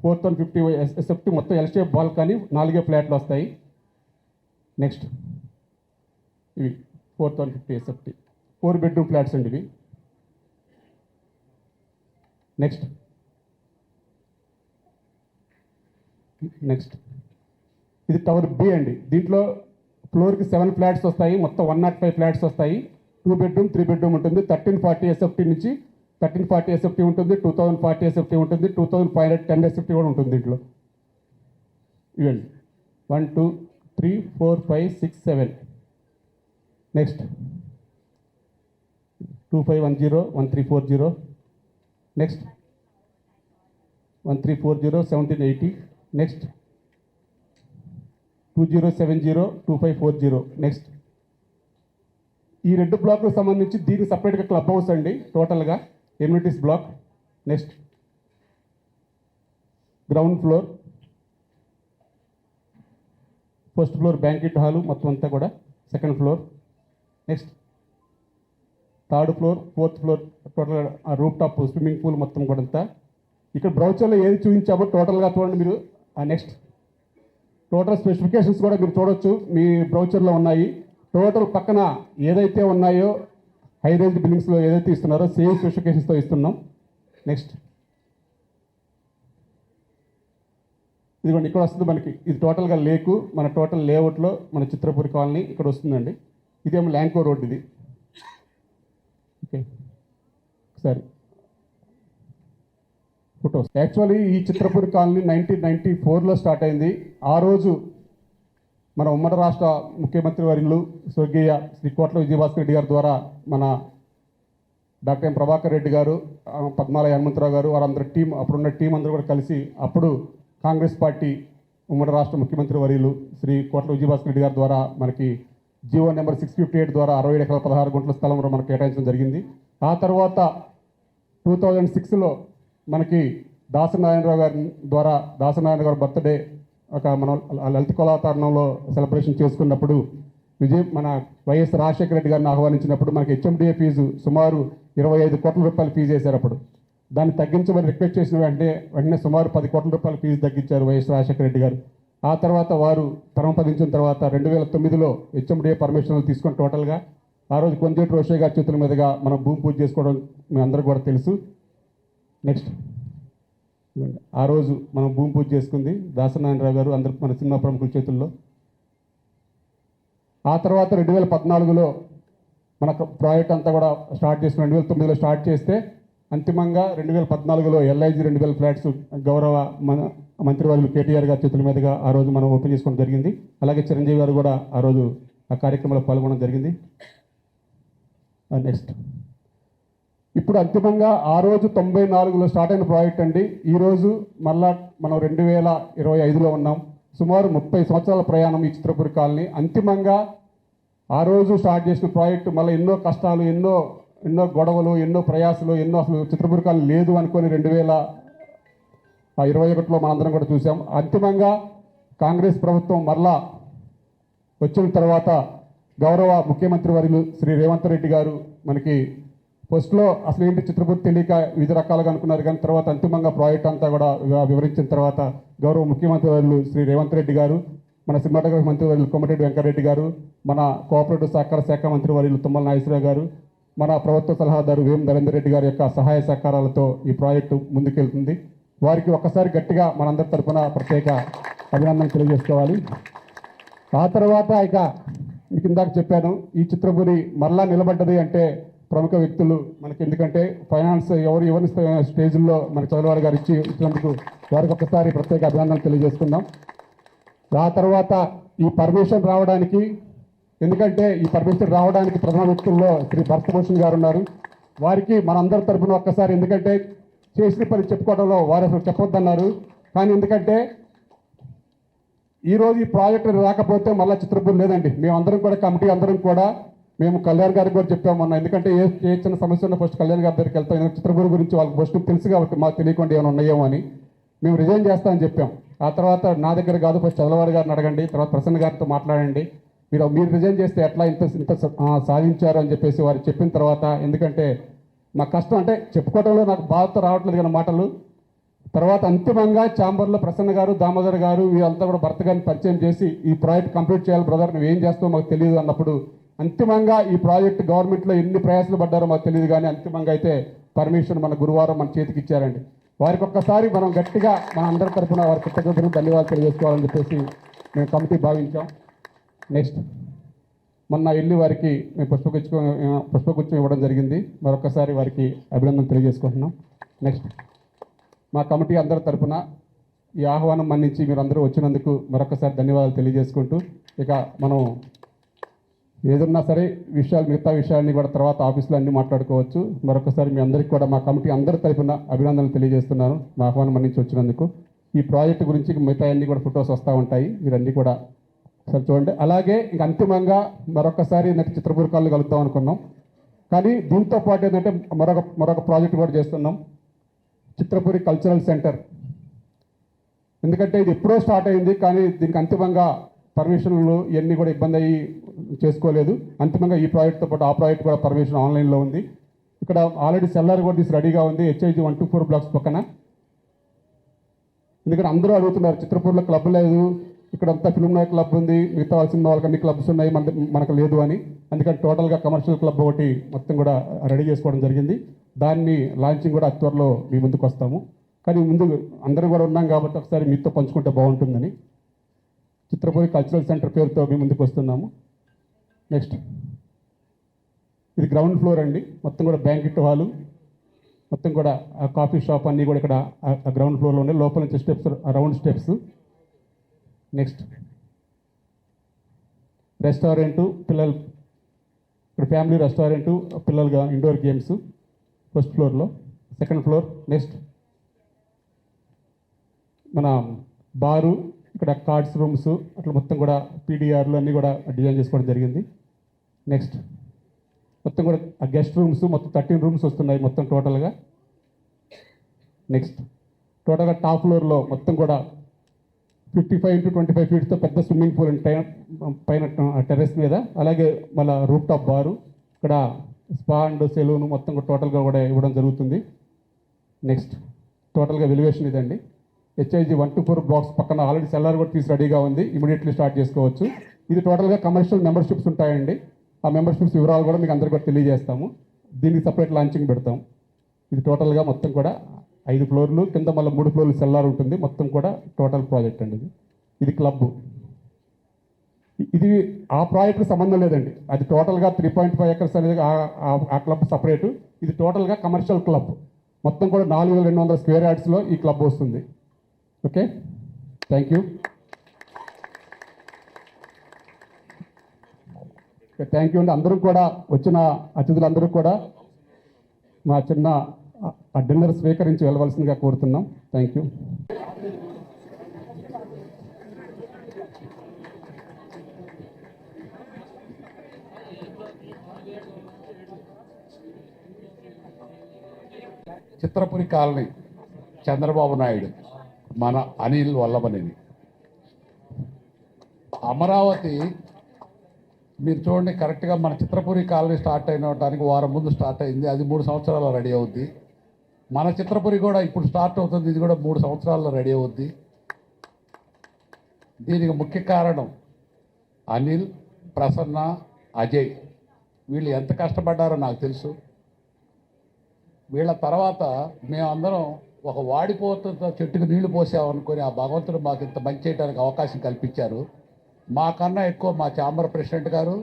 4050 SFT మొత్తం ఎల్ షేప్ బాల్కనీ 4 ఫ్లాట్లు వస్తాయి. నెక్స్ట్ ఇవి 4050 SFT 4 bedroom ఫ్లాట్స్ అండి ఇవి. నెక్స్ట్ ఇది టవర్ బి అండి. దీంట్లో ఫ్లోర్కి 7 ఫ్లాట్స్ వస్తాయి, మొత్తం 105 ఫ్లాట్స్ వస్తాయి. 2 bedroom 3 bedroom ఉంటుంది. 1340 SFT నుంచి 1340 SFT ఉంటుంది, 2040 SFT ఉంటుంది, 2510 SFT కూడా ఉంటుంది దీంట్లో. ఇవండి 1 2 3 4 5 6 7. నెక్స్ట్ 2510 1340. నెక్స్ట్ 1340 1780. నెక్స్ట్ 2070 2540. నెక్స్ట్ ఈ 2 బ్లాక్లకు సంబంధించి దీనికి సపరేట్గా క్లబ్ హౌస్ అండి, టోటల్గా amenities block. Next ground floor, first floor banquet hall మొత్తం అంతా కూడా, second floor. Next 3rd floor 4th floor total roof top swimming pool మొత్తం కూడా అంతా. ఇక్కడ బ్రౌచర్లో ఏది చూపించామో టోటల్గా చూడండి మీరు. నెక్స్ట్ టోటల్ స్పెసిఫికేషన్స్ కూడా మీరు చూడొచ్చు, మీ బ్రౌచర్లో ఉన్నాయి. టోటల్ పక్కన ఏదైతే ఉన్నాయో హై రేంజ్ బిల్డింగ్స్లో ఏదైతే ఇస్తున్నారో సేమ్ స్పెసిఫికేషన్స్తో ఇస్తున్నాం. నెక్స్ట్ ఇదిగోండి ఇక్కడ వస్తుంది మనకి, ఇది టోటల్గా లేకు మన టోటల్ లేఅవుట్లో మన చిత్రపూరి కాలనీ ఇక్కడ వస్తుందండి. ఇదేమో ల్యాంకో రోడ్ ఇది. ఓకే సరే ఫొటోస్. యాక్చువల్లీ ఈ చిత్రపూరి కాలనీ 1994లో స్టార్ట్ అయింది. ఆ రోజు మన ఉమ్మడి రాష్ట్ర ముఖ్యమంత్రి వర్యులు స్వర్గీయ శ్రీ కోట్ల విజయభాస్కర్ రెడ్డి గారి ద్వారా మన డాక్టర్ ఎం ప్రభాకర్ రెడ్డి గారు, పద్మాలయ హనుమంతరావు గారు, వారందరి టీం, అప్పుడున్న టీం అందరూ కూడా కలిసి అప్పుడు కాంగ్రెస్ పార్టీ ఉమ్మడి రాష్ట్ర ముఖ్యమంత్రి వర్యులు శ్రీ కోట్ల విజయభాస్కర్ రెడ్డి గారి ద్వారా మనకి జీవో నెంబర్ 658 ద్వారా 67 ఎకరాల 16 గుంటల స్థలం మనకు కేటాయించడం జరిగింది. ఆ తర్వాత 2006లో మనకి దాసనారాయణరావు గారి ద్వారా దాసనారాయణ గారి బర్త్డే ఒక మనం లలిత కళాతరణంలో సెలబ్రేషన్ చేసుకున్నప్పుడు మన వైఎస్ రాజశేఖర రెడ్డి గారిని ఆహ్వానించినప్పుడు మనకి హెచ్ఎండిఏ ఫీజు సుమారు 25 కోట్ల రూపాయలు ఫీజు వేశారు. అప్పుడు దాన్ని తగ్గించమని రిక్వెస్ట్ చేసిన వెంటనే సుమారు 10 కోట్ల రూపాయల ఫీజు తగ్గించారు వైఎస్ రాజశేఖర రెడ్డి గారు. ఆ తర్వాత వారు పరమపదించిన తర్వాత 2009లో హెచ్ఎండిఏ పర్మిషన్లు తీసుకొని టోటల్గా ఆ రోజు కొంజేటి రోషయ్య గారి చేతుల మీదుగా మనం భూమి పూజ చేసుకోవడం మీ అందరికీ కూడా తెలుసు. నెక్స్ట్ ఆ రోజు మనం భూమి పూజ చేసుకుంది దాసనారాయణరావు గారు, అందరు మన సినిమా ప్రముఖుల చేతుల్లో. ఆ తర్వాత 2014లో మన ప్రాజెక్ట్ అంతా కూడా స్టార్ట్ చేసుకుని 2009లో స్టార్ట్ చేస్తే అంతిమంగా 2014లో LIG 2000 ఫ్లాట్స్ గౌరవ మన మంత్రివర్యులు కేటీఆర్ గారి చేతుల మీదుగా ఆ రోజు మనం ఓపెన్ చేసుకోవడం జరిగింది. అలాగే చిరంజీవి గారు కూడా ఆ రోజు ఆ కార్యక్రమంలో పాల్గొనడం జరిగింది. నెక్స్ట్ ఇప్పుడు అంతిమంగా ఆ రోజు 94లో స్టార్ట్ అయిన ప్రాజెక్ట్ అండి. ఈరోజు మళ్ళా మనం 2025లో ఉన్నాం. సుమారు 30 సంవత్సరాల ప్రయాణం ఈ చిత్రపురి కాలనీ. అంతిమంగా ఆ రోజు స్టార్ట్ చేసిన ప్రాజెక్టు మళ్ళీ ఎన్నో కష్టాలు, ఎన్నో గొడవలు, ఎన్నో ప్రయాసలు, అసలు చిత్రపురి కాలనీ లేదు అనుకొని 2021లో మనందరం కూడా చూసాం. అంతిమంగా కాంగ్రెస్ ప్రభుత్వం మరలా వచ్చిన తర్వాత గౌరవ ముఖ్యమంత్రి వర్యులు శ్రీ రేవంత్ రెడ్డి గారు మనకి ఫస్ట్లో అసలు ఏంటి చిత్రపురి తెలియక వివిధ రకాలుగా అనుకున్నారు, కానీ తర్వాత అంతిమంగా ప్రాజెక్ట్ అంతా కూడా వివరించిన తర్వాత గౌరవ ముఖ్యమంత్రి వర్యులు శ్రీ రేవంత్ రెడ్డి గారు, మన సినిమాటోగ్రఫీ మంత్రి వర్యులు కోమటిరెడ్డి వెంకటరెడ్డి గారు, మన కోఆపరేటివ్ సహకార శాఖ మంత్రి వర్యులు తుమ్మల నాగేశ్వరరావు గారు, మన ప్రభుత్వ సలహాదారు వేం నరేందర్ రెడ్డి గారి యొక్క సహాయ సహకారాలతో ఈ ప్రాజెక్టు ముందుకెళ్తుంది. వారికి ఒక్కసారి గట్టిగా మనందరి తరఫున ప్రత్యేక అభినందనలు తెలియజేసుకోవాలి. ఆ తర్వాత ఇక మీకు ఇందాక చెప్పాను, ఈ చిత్రపురి మరలా నిలబడ్డది అంటే ప్రముఖ వ్యక్తులు మనకి, ఎందుకంటే ఫైనాన్స్ ఎవరిని స్టేజ్లో మన చంద్రబాబు గారు ఇచ్చినందుకు వారికి ఒక్కసారి ప్రత్యేక అభినందనలు తెలియజేసుకుందాం. ఆ తర్వాత ఈ పర్మిషన్ రావడానికి, ఎందుకంటే ఈ పర్మిషన్ రావడానికి ప్రధాన వ్యక్తుల్లో శ్రీ భరతభూషణ్ గారు ఉన్నారు. వారికి మనందరి తరఫున ఒక్కసారి, ఎందుకంటే చేసిన పని చెప్పుకోవడంలో వారు అసలు చెప్పొద్దన్నారు, కానీ ఎందుకంటే ఈరోజు ఈ ప్రాజెక్టు రాకపోతే మళ్ళీ చిత్రపురి లేదండి. మేమందరం కూడా కమిటీ అందరం కూడా మేము కళ్యాణ్ గారికి కూడా చెప్పాము మొన్న, ఎందుకంటే ఏ చిన్న సమస్య ఉన్నా ఫస్ట్ కళ్యాణ్ గారి దగ్గరికి వెళ్తాం, ఎందుకంటే చిత్రపురి గురించి వాళ్ళకి ఫస్ట్ తెలుసు కాబట్టి మాకు తెలియకుండా ఏమైనా ఉన్నాయేమో అని మేము రిజైన్ చేస్తామని చెప్పాం. ఆ తర్వాత నా దగ్గర కాదు, ఫస్ట్ చంద్రబాబు గారిని అడగండి, తర్వాత ప్రసన్న గారితో మాట్లాడండి, మీరు రిజైన్ చేస్తే ఎట్లా ఇంత సాధించారు అని చెప్పేసి వారు చెప్పిన తర్వాత, ఎందుకంటే మా కష్టం అంటే చెప్పుకోవడంలో నాకు బాధతో రావట్లేదు కానీ మాటలు. తర్వాత అంతిమంగా ఛాంబర్లో ప్రసన్న గారు, దామోదర్ గారు వీళ్ళంతా కూడా భర్త గారిని పరిచయం చేసి ఈ ప్రాజెక్ట్ కంప్లీట్ చేయాలి బ్రదర్, నువ్వు ఏం చేస్తావో మాకు తెలియదు అన్నప్పుడు అంతిమంగా ఈ ప్రాజెక్ట్ గవర్నమెంట్లో ఎన్ని ప్రయాసాలు పడ్డారో మాకు తెలియదు, కానీ అంతిమంగా అయితే పర్మిషన్ మన గురువారం మన చేతికి ఇచ్చారండి. వారికి ఒక్కసారి మనం గట్టిగా మన అందరి తరఫున వారి కృతజ్ఞతలు ధన్యవాదాలు తెలియజేసుకోవాలని చెప్పేసి మేము కమిటీ భావించాం. నెక్స్ట్ మొన్న వెళ్ళి వారికి మేము పుష్పగుచ్చం ఇవ్వడం జరిగింది. మరొకసారి వారికి అభినందన తెలియజేసుకుంటున్నాం. నెక్స్ట్ మా కమిటీ అందరి తరఫున ఈ ఆహ్వానం మన్నించి మీరు అందరూ వచ్చినందుకు మరొకసారి ధన్యవాదాలు తెలియజేసుకుంటూ, ఇక మనం ఏదన్నా సరే మిగతా విషయాన్ని కూడా తర్వాత ఆఫీస్లో అన్నీ మాట్లాడుకోవచ్చు. మరొకసారి మీ అందరికీ కూడా మా కమిటీ అందరి తరఫున అభినందనలు తెలియజేస్తున్నాను మా ఆహ్వానం మన్నించి వచ్చినందుకు. ఈ ప్రాజెక్టు గురించి మిగతా అన్నీ కూడా ఫొటోస్ వస్తూ ఉంటాయి, మీరన్నీ కూడా ఒకసారి చూడండి. అలాగే ఇంక అంతిమంగా మరొకసారి నాకు చిత్రపురి కాలనీ కలుద్దాం అనుకున్నాం, కానీ దీంతో పాటు ఏంటంటే మరొక ప్రాజెక్ట్ కూడా చేస్తున్నాం, చిత్రపురి కల్చరల్ సెంటర్. ఎందుకంటే ఇది ఎప్పుడో స్టార్ట్ అయింది, కానీ దీనికి అంతిమంగా పర్మిషన్లు ఇవన్నీ కూడా ఇబ్బంది అయ్యి చేసుకోలేదు. అంతిమంగా ఈ ప్రాజెక్ట్తో పాటు ఆ ప్రాజెక్ట్ కూడా పర్మిషన్ ఆన్లైన్లో ఉంది. ఇక్కడ ఆల్రెడీ సెల్లార్ కూడా తీసి రెడీగా ఉంది HIG 124 బ్లాక్స్ పక్కన. ఎందుకంటే అందరూ అడుగుతున్నారు, చిత్రపూర్లో క్లబ్ లేదు, ఇక్కడ అంతా ఫిల్మ్ నైట్ క్లబ్ ఉంది, మిగతా సినిమా వాళ్ళకి అన్ని క్లబ్స్ ఉన్నాయి, మనకు లేదు అని. అందుకని టోటల్గా కమర్షియల్ క్లబ్ ఒకటి మొత్తం కూడా రెడీ చేసుకోవడం జరిగింది. దాన్ని లాంచింగ్ కూడా త్వరలో మీ ముందుకు వస్తాము. కానీ ముందు అందరం కూడా ఉన్నాం కాబట్టి ఒకసారి మీతో పంచుకుంటే బాగుంటుందని చిత్రపురి కల్చరల్ సెంటర్ పేరుతో మీ ముందుకు వస్తున్నాము. నెక్స్ట్ ఇది గ్రౌండ్ ఫ్లోర్ అండి, మొత్తం కూడా బ్యాంకెట్ హాలు, మొత్తం కూడా కాఫీ షాప్ అన్నీ కూడా ఇక్కడ గ్రౌండ్ ఫ్లోర్లో ఉన్నాయి. లోపల నుంచి steps, round steps. Next restaurant, పిల్లలు ఇక్కడ ఫ్యామిలీ రెస్టారెంటు, పిల్లలుగా ఇండోర్ గేమ్స్ ఫస్ట్ ఫ్లోర్లో. సెకండ్ ఫ్లోర్ నెక్స్ట్ మన బారు, ఇక్కడ కార్డ్స్ రూమ్స్, అట్లా మొత్తం కూడా PDRలు అన్నీ కూడా డిజైన్ చేసుకోవడం జరిగింది. నెక్స్ట్ మొత్తం కూడా గెస్ట్ రూమ్స్, మొత్తం 13 రూమ్స్ వస్తున్నాయి మొత్తం టోటల్గా. నెక్స్ట్ టోటల్గా టాప్ ఫ్లోర్లో మొత్తం కూడా 55 into 25 ఫీట్స్తో పెద్ద స్విమ్మింగ్ పూల్ పైన టెర్రస్ మీద, అలాగే మళ్ళీ రూఫ్ టాప్ బారు, ఇక్కడ స్పా అండ్ సెలూన్ మొత్తం కూడా టోటల్గా కూడా ఇవ్వడం జరుగుతుంది. నెక్స్ట్ టోటల్గా వెల్యువేషన్ ఇదండి. HIG 124 బ్లాక్స్ పక్కన ఆల్రెడీ సెల్లార్ కూడా తీసి రెడీగా ఉంది, ఇమీడియట్లీ స్టార్ట్ చేసుకోవచ్చు. ఇది టోటల్గా కమర్షియల్ మెంబర్షిప్స్ ఉంటాయండి. ఆ మెంబర్షిప్స్ వివరాలు కూడా మీకు అందరికీ కూడా తెలియజేస్తాము. దీనికి సపరేట్ లాంచింగ్ పెడతాం. ఇది టోటల్గా మొత్తం కూడా 5 ఫ్లోర్లు, కింద మళ్ళీ 3 ఫ్లోర్లు సెల్లార్ ఉంటుంది. మొత్తం కూడా టోటల్ ప్రాజెక్ట్ అండి. ఇది క్లబ్. ఇది ఆ ప్రాజెక్ట్కి సంబంధం లేదండి, అది టోటల్గా 3.5 acres అనేది ఆ క్లబ్ సపరేటు. ఇది టోటల్గా కమర్షియల్ క్లబ్, మొత్తం కూడా 4200 స్క్వేర్ యార్డ్స్లో ఈ క్లబ్ వస్తుంది. Okay, thank you. Thank you అండి. అందరూ కూడా వచ్చిన అతిథులందరూ కూడా మా చిన్న డిన్నర్ స్వీకరించి వెళ్ళవలసిందిగా కోరుతున్నాం. Thank you. Chitrapuri colony Chandrababu Naidu మన అనిల్ వల్లభనేని అమరావతి మీరు చూడండి కరెక్ట్గా మన చిత్రపురి కాలనీ స్టార్ట్ అయినటానికి వారం ముందు స్టార్ట్ అయింది. అది 3 సంవత్సరాల్లో రెడీ అవుద్ది. మన చిత్రపురి కూడా ఇప్పుడు స్టార్ట్ అవుతుంది. ఇది కూడా 3 సంవత్సరాల్లో రెడీ అవుద్ది. దీనికి ముఖ్య కారణం అనిల్, ప్రసన్న, అజయ్. వీళ్ళు ఎంత కష్టపడ్డారో నాకు తెలుసు. వీళ్ళ తర్వాత మేమందరం ఒక వాడిపోతున్న చెట్టుకు నీళ్లు పోసామనుకొని ఆ భగవంతుడు మాకు ఇంత మంచి చేయడానికి అవకాశం కల్పించారు. మాకన్నా ఎక్కువ మా ఛాంబర్ ప్రెసిడెంట్ గారు,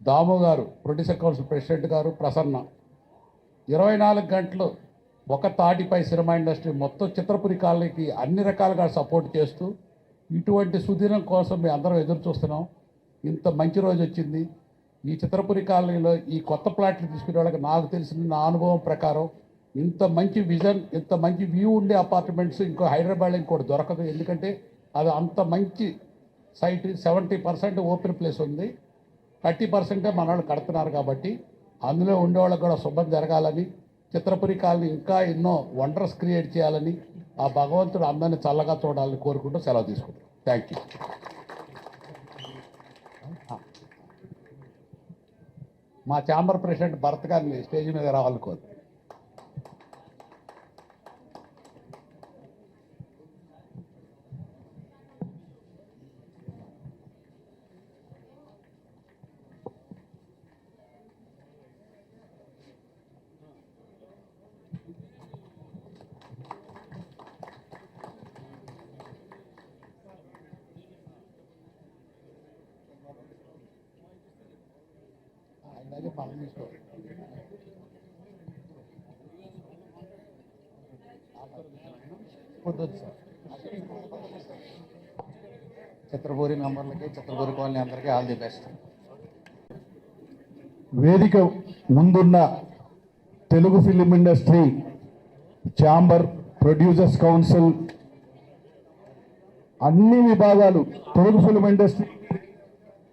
దాము గారు, ప్రొడ్యూసర్ కౌన్సిల్ ప్రెసిడెంట్ గారు, ప్రసన్న 24 గంటలు ఒక తాటిపై సినిమా ఇండస్ట్రీ మొత్తం చిత్రపురి కాలనీకి అన్ని రకాలుగా సపోర్ట్ చేస్తూ ఇటువంటి సుదినం కోసం మేము అందరం ఎదురు చూస్తున్నాం. ఇంత మంచి రోజు వచ్చింది. ఈ చిత్రపురి కాలనీలో ఈ కొత్త ప్లాట్లు తీసుకునే వాళ్ళకి నాకు తెలిసిన నా అనుభవం ప్రకారం ఇంత మంచి విజన్, ఇంత మంచి వ్యూ ఉండే అపార్ట్మెంట్స్ ఇంకో హైదరాబాద్లో ఇంకోటి దొరకదు. ఎందుకంటే అది అంత మంచి సైట్. 70% ఓపెన్ ప్లేస్ ఉంది, 30% మన వాళ్ళు కడుతున్నారు. కాబట్టి అందులో ఉండేవాళ్ళకి కూడా శుభం జరగాలని, చిత్రపురి కాలనీ ఇంకా ఎన్నో వండర్స్ క్రియేట్ చేయాలని, ఆ భగవంతుడు అందరినీ చల్లగా చూడాలని కోరుకుంటూ సెలవు తీసుకుంటాం. Thank you. మా ఛాంబర్ ప్రెసిడెంట్ భరత్ గారిని స్టేజ్ మీద రావాలని కోరు. చిత్రపూరి మెంబర్లకి, చిత్రపూరి కాలనీ అందరికీ ఆల్ ది బెస్ట్. వేదిక ముందున్న Telugu film industry chamber, producers council, అన్ని విభాగాలు, తెలుగు ఫిలిం ఇండస్ట్రీ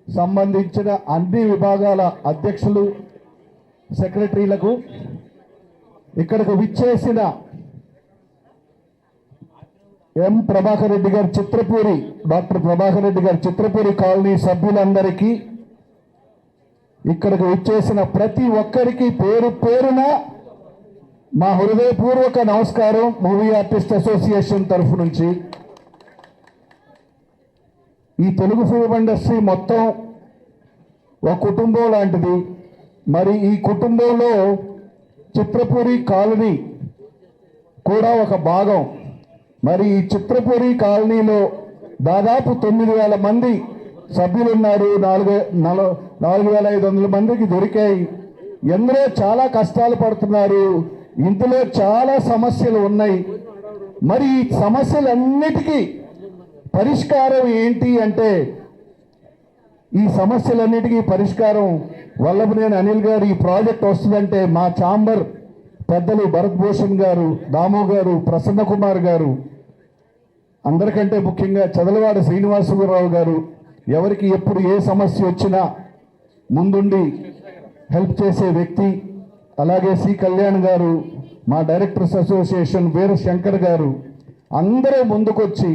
సంబంధించిన అన్ని విభాగాల అధ్యక్షులు, సెక్రటరీలకు, ఇక్కడకు విచ్చేసిన ఎం ప్రభాకర్ రెడ్డి గారు చిత్రపూరి, డాక్టర్ ప్రభాకర్ రెడ్డి గారు చిత్రపూరి కాలనీ సభ్యులందరికీ, ఇక్కడకు విచ్చేసిన ప్రతి ఒక్కరికి పేరు పేరున మా హృదయపూర్వక నమస్కారం మూవీ ఆర్టిస్ట్ అసోసియేషన్ తరఫు నుంచి. ఈ తెలుగు ఫిల్మ్ ఇండస్ట్రీ మొత్తం ఒక కుటుంబం లాంటిది. మరి ఈ కుటుంబంలో చిత్రపూరి కాలనీ కూడా ఒక భాగం. మరి ఈ చిత్రపూరి కాలనీలో దాదాపు 9,000 మంది సభ్యులు ఉన్నారు. 4,500 మందికి దొరికాయి. ఎందరో చాలా కష్టాలు పడుతున్నారు. ఇందులో చాలా సమస్యలు ఉన్నాయి. మరి ఈ సమస్యలన్నిటికీ పరిష్కారం ఏంటి అంటే, ఈ సమస్యలన్నిటికీ పరిష్కారం వల్లభనేని అనిల్ గారు ఈ ప్రాజెక్ట్ వస్తుందంటే మా ఛాంబర్ పెద్దలు భరత్ భూషణ్ గారు, దాము గారు, ప్రసన్న కుమార్ గారు, అందరికంటే ముఖ్యంగా చదలవాడ శ్రీనివాసరావు గారు, ఎవరికి ఎప్పుడు ఏ సమస్య వచ్చినా ముందుండి హెల్ప్ చేసే వ్యక్తి. అలాగే సి కళ్యాణ్ గారు, మా డైరెక్టర్స్ అసోసియేషన్ వీర శంకర్ గారు, అందరూ ముందుకొచ్చి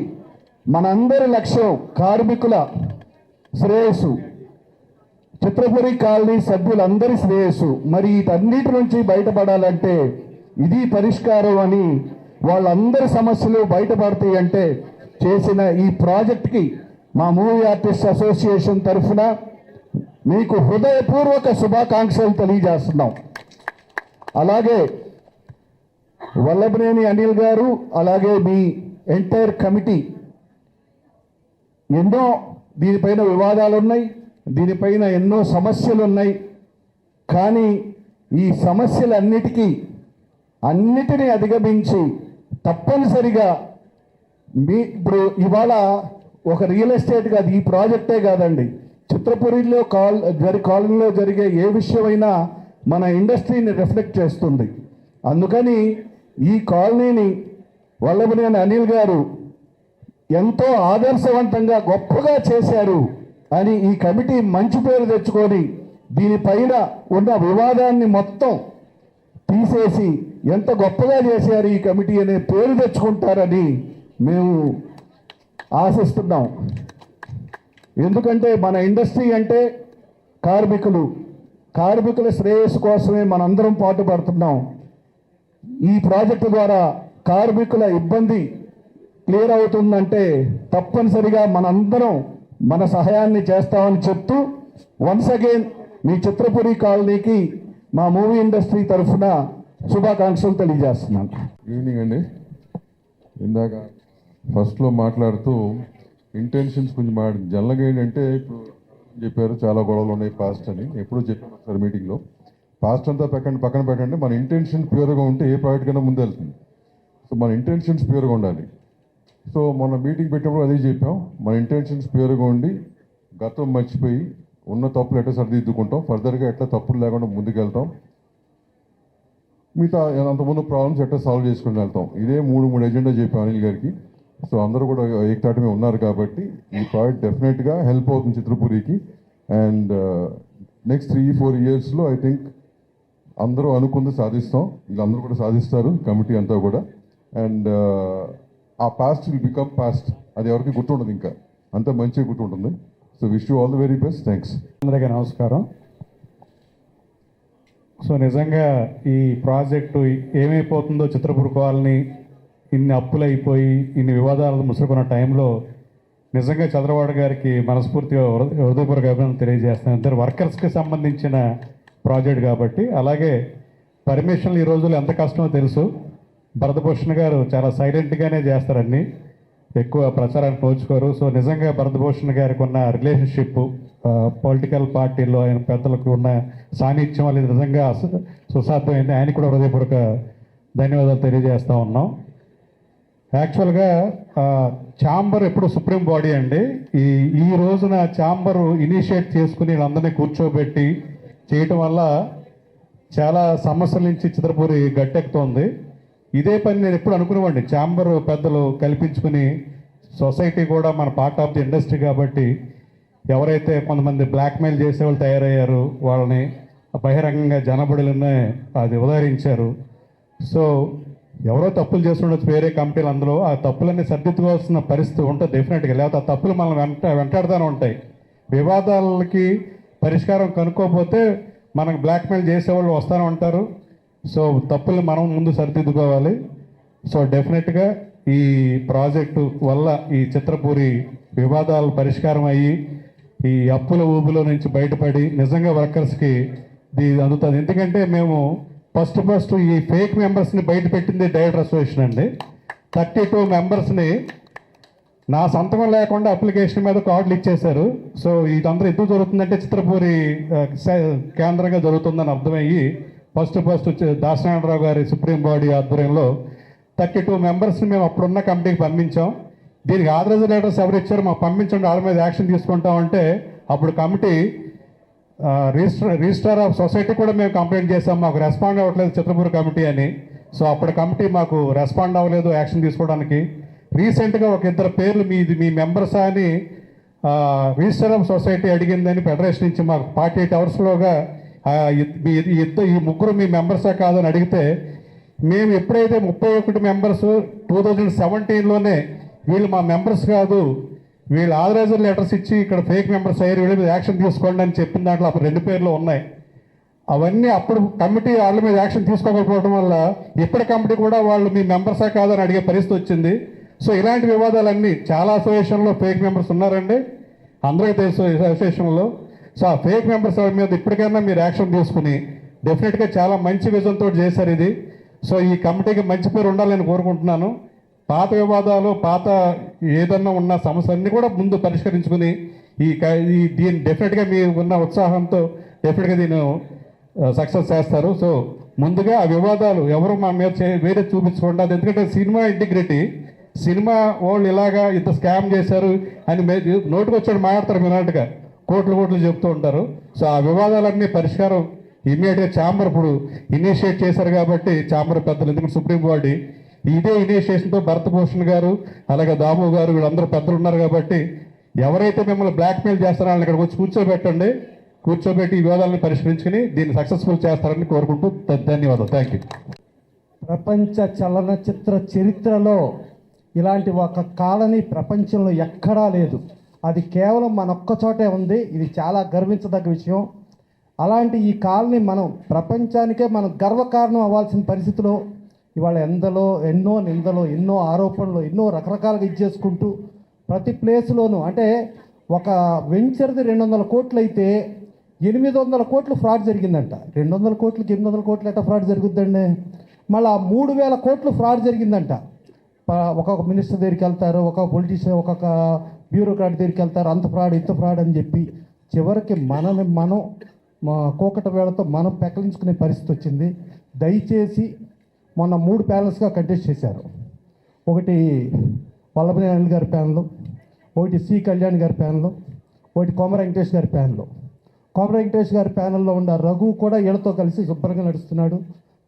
మనందరి లక్ష్యం కార్మికుల శ్రేయస్సు, చిత్రపురి కాలనీ సభ్యులందరి శ్రేయస్సు. మరి వీటన్నిటి నుంచి బయటపడాలంటే ఇది పరిష్కారం అని, వాళ్ళందరి సమస్యలు బయటపడతాయి అంటే చేసిన ఈ ప్రాజెక్ట్కి మా మూవీ ఆర్టిస్ట్ అసోసియేషన్ తరఫున మీకు హృదయపూర్వక శుభాకాంక్షలు తెలియజేస్తున్నాం. అలాగే వల్లభనేని అనిల్ గారు, అలాగే మీ ఎంటైర్ కమిటీ, ఎన్నో దీనిపైన వివాదాలు ఉన్నాయి, దీనిపైన ఎన్నో సమస్యలు ఉన్నాయి. కానీ ఈ సమస్యలన్నిటినీ అధిగమించి తప్పనిసరిగా ఇప్పుడు ఇవాళ ఒక రియల్ ఎస్టేట్ కాదు, ఈ ప్రాజెక్టే కాదండి, చిత్రపురిలో కాలనీలో జరిగే ఏ విషయమైనా మన ఇండస్ట్రీని రిఫ్లెక్ట్ చేస్తుంది. అందుకని ఈ కాలనీని వల్లభనేని అనిల్ గారు ఎంతో ఆదర్శవంతంగా గొప్పగా చేశారు అని ఈ కమిటీ మంచి పేరు తెచ్చుకొని దీనిపైన ఉన్న వివాదాన్ని మొత్తం తీసేసి ఎంత గొప్పగా చేశారు ఈ కమిటీ అనే పేరు తెచ్చుకుంటారని మేము ఆశిస్తున్నాం. ఎందుకంటే మన ఇండస్ట్రీ అంటే కార్మికుల శ్రేయస్సు కోసమే మనందరం పాటుపడుతున్నాం. ఈ ప్రాజెక్టు ద్వారా కార్మికుల ఇబ్బంది క్లియర్ అవుతుందంటే తప్పనిసరిగా మనందరం మన సహాయాన్ని చేస్తామని చెప్తూ వన్స్ అగైన్ మీ చిత్రపురి కాలనీకి మా మూవీ ఇండస్ట్రీ తరఫున శుభాకాంక్షలు తెలియజేస్తున్నాను. ఈవినింగ్ అండి. ఇందాక ఫస్ట్లో మాట్లాడుతూ ఇంటెన్షన్స్ కొంచెం జనరల్గా ఏంటంటే ఇప్పుడు చెప్పారు చాలా గొడవలు ఉన్నాయి పాస్ట్ అని. ఎప్పుడూ చెప్పాను ఒకసారి మీటింగ్లో, పాస్ట్ అంతా పక్కన పెట్టండి, మన ఇంటెన్షన్ ప్యూర్గా ఉంటే ఏ ప్రాజెక్ట్ కన్నా ముందు వెళ్తుంది. సో మన ఇంటెన్షన్స్ ప్యూర్గా ఉండాలి. సో మొన్న మీటింగ్ పెట్టినప్పుడు అదే చెప్పాం, మన ఇంటెన్షన్స్ ప్యూర్గా ఉండి గతం మర్చిపోయి ఉన్న తప్పులు ఎట్లా సరిదిద్దుకుంటాం, ఫర్దర్గా ఎట్లా తప్పులు లేకుండా ముందుకెళ్తాం, మిగతా అంతకుముందు ప్రాబ్లమ్స్ ఎట్లా సాల్వ్ చేసుకుని వెళ్తాం. ఇదే మూడు ఎజెండా చెప్పాం అనిల్ గారికి. సో అందరూ కూడా ఏకతాటమే ఉన్నారు కాబట్టి ఈ ప్రాజెక్ట్ డెఫినెట్గా హెల్ప్ అవుతుంది చిత్రపురికి. అండ్ నెక్స్ట్ 3-4 ఇయర్స్లో ఐ థింక్ అందరూ అనుకుంది సాధిస్తాం, వీళ్ళందరూ కూడా సాధిస్తారు, కమిటీ అంతా కూడా. అండ్ ఆ పాస్ట్ విల్ బికమ్ పాస్ట్, అది ఎవరికి గుర్తుండదు, ఇంకా అంత మంచిగా గుర్తుంటుంది. So wish you all the very best. Thanks. అందరికీ నమస్కారం. సో నిజంగా ఈ ప్రాజెక్టు ఏమైపోతుందో చిత్రపురి కాలనీ ఇన్ని అప్పులు అయిపోయి ఇన్ని వివాదాలు ముసురుకున్న టైంలో నిజంగా చంద్రబాబు గారికి మనస్ఫూర్తిగా హృదయపూర్వక అభినందనలు తెలియజేస్తున్నాను. ఇద్దరు వర్కర్స్కి సంబంధించిన ప్రాజెక్ట్ కాబట్టి. అలాగే పర్మిషన్లు ఈ రోజుల్లో ఎంత కష్టమో తెలుసు. భరతభూషణ్ గారు చాలా సైలెంట్గానే చేస్తారని, ఎక్కువ ప్రచారానికి నోచుకోరు. సో నిజంగా భరతభూషణ్ గారికి ఉన్న రిలేషన్షిప్, పొలిటికల్ పార్టీల్లో ఆయన పెద్దలకు ఉన్న సాన్నిధ్యం అనేది నిజంగా సుసాధ్యమైంది. ఆయనకు కూడా హృదయపూర్వక ధన్యవాదాలు తెలియజేస్తూ ఉన్నాం. యాక్చువల్గా ఛాంబర్ ఎప్పుడు సుప్రీం బాడీ అండి. ఈ రోజున ఛాంబర్ ఇనిషియేట్ చేసుకుని వీళ్ళందరినీ కూర్చోబెట్టి చేయటం వల్ల చాలా సమస్యల నుంచి చిత్రపూరి గట్టెక్కుతోంది. ఇదే పని నేను ఎప్పుడు అనుకునేవాడిని, ఛాంబర్ పెద్దలు కల్పించుకుని సొసైటీ కూడా మన పార్ట్ ఆఫ్ ది ఇండస్ట్రీ కాబట్టి ఎవరైతే కొంతమంది బ్లాక్మెయిల్ చేసేవాళ్ళు తయారయ్యారు వాళ్ళని బహిరంగంగా జనబడులనే అది ఉదాహరించారు. సో ఎవరో తప్పులు చేస్తుండొచ్చు వేరే కంపెనీలు, అందులో ఆ తప్పులన్నీ సర్దిద్దుకోవాల్సిన పరిస్థితి ఉంటుంది డెఫినెట్గా. లేకపోతే ఆ తప్పులు మనం వెంటాడుతూనే ఉంటాయి. వివాదాలకి పరిష్కారం కనుక్కోకపోతే మనకు బ్లాక్మెయిల్ చేసేవాళ్ళు వస్తూనే ఉంటారు. సో తప్పులు మనం ముందు సరిదిద్దుకోవాలి. సో డెఫినెట్గా ఈ ప్రాజెక్టు వల్ల ఈ చిత్రపూరి వివాదాలు పరిష్కారం అయ్యి ఈ అప్పుల ఊబులో నుంచి బయటపడి నిజంగా వర్కర్స్కి ఇది అందుతుంది. ఎందుకంటే మేము ఫస్ట్ ఈ ఫేక్ మెంబర్స్ని బయట పెట్టింది డైరెక్టర్ అసోసియేషన్ అండి. 32 మెంబర్స్ని నా సంతకం లేకుండా అప్లికేషన్ మీద కార్డులు ఇచ్చేశారు. సో ఇదంతా ఎందుకు జరుగుతుందంటే చిత్రపూరి కేంద్రంగా జరుగుతుందని అర్థమయ్యి ఫస్ట్ దాసనారాయణరావు గారి సుప్రీం బాడీ ఆధ్వర్యంలో 32 మెంబర్స్ని మేము అప్పుడున్న కమిటీకి పంపించాం. దీనికి ఆథరైజ్ లెటర్స్ ఎవరు ఇచ్చారు, మాకు పంపించండి, వాళ్ళ మీద యాక్షన్ తీసుకుంటామంటే అప్పుడు కమిటీ రిజిస్ట్రార్ ఆఫ్ సొసైటీ కూడా మేము కంప్లైంట్ చేసాం, మాకు రెస్పాండ్ అవ్వట్లేదు చిత్రపూరి కమిటీ అని. సో అప్పుడు కమిటీ మాకు రెస్పాండ్ అవ్వలేదు యాక్షన్ తీసుకోవడానికి. రీసెంట్గా ఒక 2 పేర్లు మీ మెంబర్స్ అని రిజిస్టర్ ఆఫ్ సొసైటీ అడిగిందని ఫెడరేషన్ నుంచి మాకు 48 అవర్స్లోగా ఈ ముగ్గురు మీ మెంబర్సా కాదని అడిగితే మేము ఎప్పుడైతే 31 మెంబర్స్ 2017లోనే వీళ్ళు మా మెంబర్స్ కాదు, వీళ్ళు ఆథరైజర్ లెటర్స్ ఇచ్చి ఇక్కడ ఫేక్ మెంబర్స్ అయ్యారు, వీళ్ళ మీద యాక్షన్ తీసుకోండి అని చెప్పిన దాంట్లో అప్పుడు 2 పేర్లు ఉన్నాయి. అవన్నీ అప్పుడు కమిటీ వాళ్ళ మీద యాక్షన్ తీసుకోకపోవడం వల్ల ఇప్పుడు కమిటీ కూడా వాళ్ళు మీ మెంబర్సా కాదని అడిగే పరిస్థితి వచ్చింది. సో ఇలాంటి వివాదాలన్నీ చాలా అసోసియేషన్లో ఫేక్ మెంబర్స్ ఉన్నారండి, అందరికీ తెలుసు అసోసియేషన్లో. సో ఆ ఫేక్ మెంబర్స్ మీద ఇప్పటికైనా మీరు యాక్షన్ తీసుకుని డెఫినెట్గా చాలా మంచి విజన్తో చేశారు ఇది. సో ఈ కమిటీకి మంచి పేరు ఉండాలని కోరుకుంటున్నాను. పాత వివాదాలు, పాత ఏదన్నా ఉన్న సమస్యలన్నీ కూడా ముందు పరిష్కరించుకుని దీన్ని డెఫినెట్గా మీ ఉన్న ఉత్సాహంతో డెఫినెట్గా దీన్ని సక్సెస్ చేస్తారు. సో ముందుగా ఆ వివాదాలు ఎవరు మా మీద వేరే చూపించకుండా, ఎందుకంటే సినిమా ఇంటిగ్రిటీ, సినిమా వాళ్ళు ఇలాగా ఇంత స్కామ్ చేశారు అని నోటికి వచ్చాడు మాట్లాడతారు, వినాటుగా కోట్లు చెప్తూ ఉంటారు. సో ఆ వివాదాలన్నీ పరిష్కారం ఇమ్మీడియట్గా ఛాంబర్ ఇప్పుడు ఇనిషియేట్ చేశారు కాబట్టి ఛాంబర్ పెద్దలు, ఎందుకంటే సుప్రీం బాడీ ఇదే ఇనిషియేషన్తో భరతభూషణ్ గారు అలాగే దాము గారు వీళ్ళందరూ పెద్దలు ఉన్నారు కాబట్టి ఎవరైతే మిమ్మల్ని బ్లాక్మెయిల్ చేస్తారో వాళ్ళని ఇక్కడికి వచ్చి కూర్చోబెట్టి ఈ వివాదాలను పరిష్కరించుకుని దీన్ని సక్సెస్ఫుల్ చేస్తారని కోరుకుంటూ ధన్యవాదాలు. Thank you. ప్రపంచ చలనచిత్ర చరిత్రలో ఇలాంటి ఒక కాలనీ ప్రపంచంలో ఎక్కడా లేదు. అది కేవలం మన ఒక్క చోటే ఉంది. ఇది చాలా గర్వించదగ్గ విషయం. అలాంటి ఈ కాలనీ మనం ప్రపంచానికే మనం గర్వకారణం అవ్వాల్సిన పరిస్థితిలో ఇవాళ ఎన్నో నిందలు, ఎన్నో ఆరోపణలు, ఎన్నో రకరకాలుగా ఇచ్చేసుకుంటూ ప్రతి ప్లేస్లోనూ అంటే ఒక వెంచర్ది 200 కోట్లు అయితే 800 కోట్లు ఫ్రాడ్ జరిగిందంట. 200 కోట్లకి 800 కోట్లు ఎట్లా ఫ్రాడ్ జరుగుద్దండి? మళ్ళీ 3000 కోట్లు ఫ్రాడ్ జరిగిందంట. ఒక్కొక్క మినిస్టర్ దగ్గరికి వెళ్తారు, ఒక్కొక్క పొలిటీషియన్, ఒక్కొక్క బ్యూరోక్రాట్ దగ్గరికి వెళ్తారు, అంత ఫ్రాడ్ ఇంత ఫ్రాడ్ అని చెప్పి చివరికి మనం కోకట వేళతో మనం పెకలించుకునే పరిస్థితి వచ్చింది. దయచేసి మొన్న 3 ప్యానల్స్గా కంటెస్ట్ చేశారు. ఒకటి వల్లభనేని అనిల్ గారి ప్యానల్, ఒకటి సి కళ్యాణ్ గారి ప్యానల్, ఒకటి కోమర వెంకటేష్ గారి ప్యానల్. కోమర వెంకటేష్ గారి ప్యానల్లో ఉన్న రఘు కూడా వీళ్ళతో కలిసి శుభ్రంగా నడుస్తున్నాడు.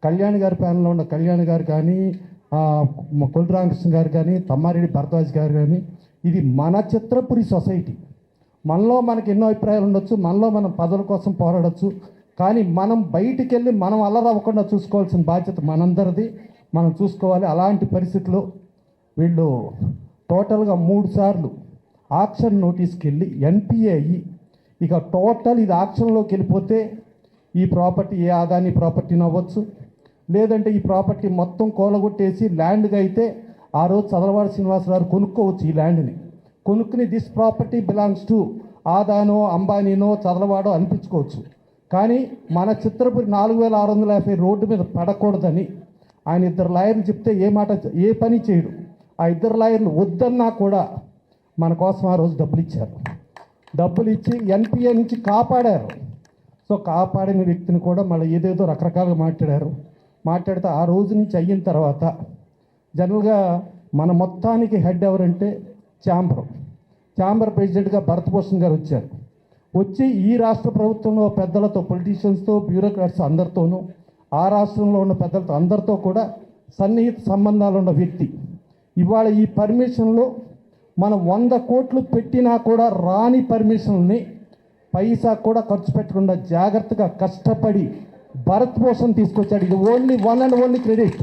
కళ్యాణ్ గారి ప్యానల్లో ఉన్న కళ్యాణ్ గారు కానీ, కొల్లు రామకృష్ణ గారు కానీ, తమ్మారెడ్డి భరద్వాజ్ గారు కానీ, ఇది మన చిత్రపురి సొసైటీ. మనలో మనకి ఎన్నో అభిప్రాయాలు ఉండొచ్చు, మనలో మనం పదవుల కోసం పోరాడచ్చు, కానీ మనం బయటికి వెళ్ళి మనం అల్లరవ్వకుండా చూసుకోవాల్సిన బాధ్యత మనందరిది. మనం చూసుకోవాలి. అలాంటి పరిస్థితుల్లో వీళ్ళు టోటల్గా 3 సార్లు ఆక్షన్ నోటీస్కి వెళ్ళి ఎన్పిఏ అయ్యి ఇక టోటల్ ఇది ఆక్షన్లోకి వెళ్ళిపోతే ఈ ప్రాపర్టీ ఏ ఆదాని ప్రాపర్టీని అవ్వచ్చు, లేదంటే ఈ ప్రాపర్టీ మొత్తం కూలగొట్టేసి ల్యాండ్గా అయితే ఆ రోజు చదలవాడ శ్రీనివాసరావు కొనుక్కోవచ్చు. ఈ ల్యాండ్ని కొనుక్కుని దిస్ ప్రాపర్టీ బిలాంగ్స్ టు ఆదానో అంబానీనో చదలవాడో అనిపించుకోవచ్చు. కానీ మన చిత్రపురి 4650 రోడ్డు మీద పడకూడదని ఆయన 2 లాయర్లు చెప్తే ఏ పని చేయడు. ఆ 2 లాయర్లు వద్దన్నా కూడా మన కోసం ఆ రోజు డబ్బులు ఇచ్చారు. డబ్బులు ఇచ్చి ఎన్పిఏ నుంచి కాపాడారు. సో కాపాడిన వ్యక్తిని కూడా మళ్ళీ ఏదేదో రకరకాలుగా మాట్లాడితే ఆ రోజు నుంచి అయిన తర్వాత జనరల్గా మన మొత్తానికి హెడ్ ఎవరంటే ఛాంబర్ ప్రెసిడెంట్గా భరతభూషణ్ గారు వచ్చి ఈ రాష్ట్ర ప్రభుత్వంలో పెద్దలతో, పొలిటీషియన్స్తో, బ్యూరోక్రాట్స్ అందరితోనూ, ఆ రాష్ట్రంలో ఉన్న పెద్దలతో అందరితో కూడా సన్నిహిత సంబంధాలు ఉన్న వ్యక్తి. ఇవాళ ఈ పర్మిషన్లో మనం 100 కోట్లు పెట్టినా కూడా రాని పర్మిషన్ని పైసా కూడా ఖర్చు పెట్టకుండా జాగ్రత్తగా కష్టపడి భరతభూషణ్ తీసుకొచ్చాడు. ఇది వన్ అండ్ ఓన్లీ క్రెడిట్.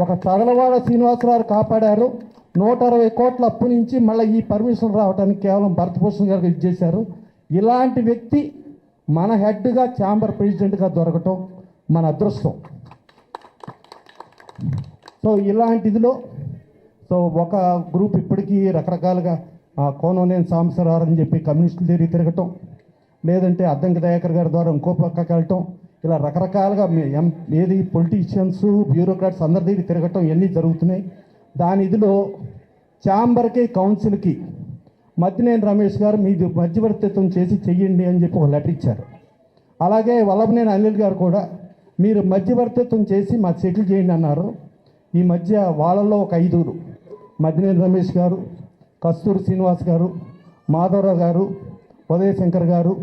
ఒక తగలవాడ శ్రీనివాసరావు కాపాడారు. 160 కోట్ల అప్పు నుంచి మళ్ళీ ఈ పర్మిషన్ రావడానికి కేవలం భరతభూషణ్ గారు ఇచ్చేశారు. ఇలాంటి వ్యక్తి మన హెడ్గా ఛాంబర్ ప్రెసిడెంట్గా దొరకటం మన అదృష్టం. సో ఇలాంటి ఇదిలో ఒక గ్రూప్ ఇప్పటికీ రకరకాలుగా కోననేని సాంబశివరావు అని చెప్పి కమ్యూనిస్టుల దగ్గర తిరగటం, లేదంటే అద్దంకి దయాకర్ గారి ద్వారా ఇంకో పక్కకి వెళ్ళటం, ఇలా రకరకాలుగా పొలిటీషియన్స్, బ్యూరోక్రాట్స్ అందరి దగ్గర తిరగటం ఇవన్నీ జరుగుతున్నాయి. దాని ఇదిలో ఛాంబర్కి, కౌన్సిల్కి మద్దినేని రమేష్ గారు మీది మధ్యవర్తిత్వం చేసి చెయ్యండి అని చెప్పి ఒక లెటర్ ఇచ్చారు. అలాగే వల్లభనేని అనిల్ గారు కూడా మీరు మధ్యవర్తిత్వం చేసి మాకు సెటిల్ చేయండి అన్నారు. ఈ మధ్య వాళ్ళల్లో ఒక 5 మద్దినేని రమేష్ గారు, కస్తూరి శ్రీనివాస్ గారు, మాధవరావు గారు, ఉదయశంకర్ గారు,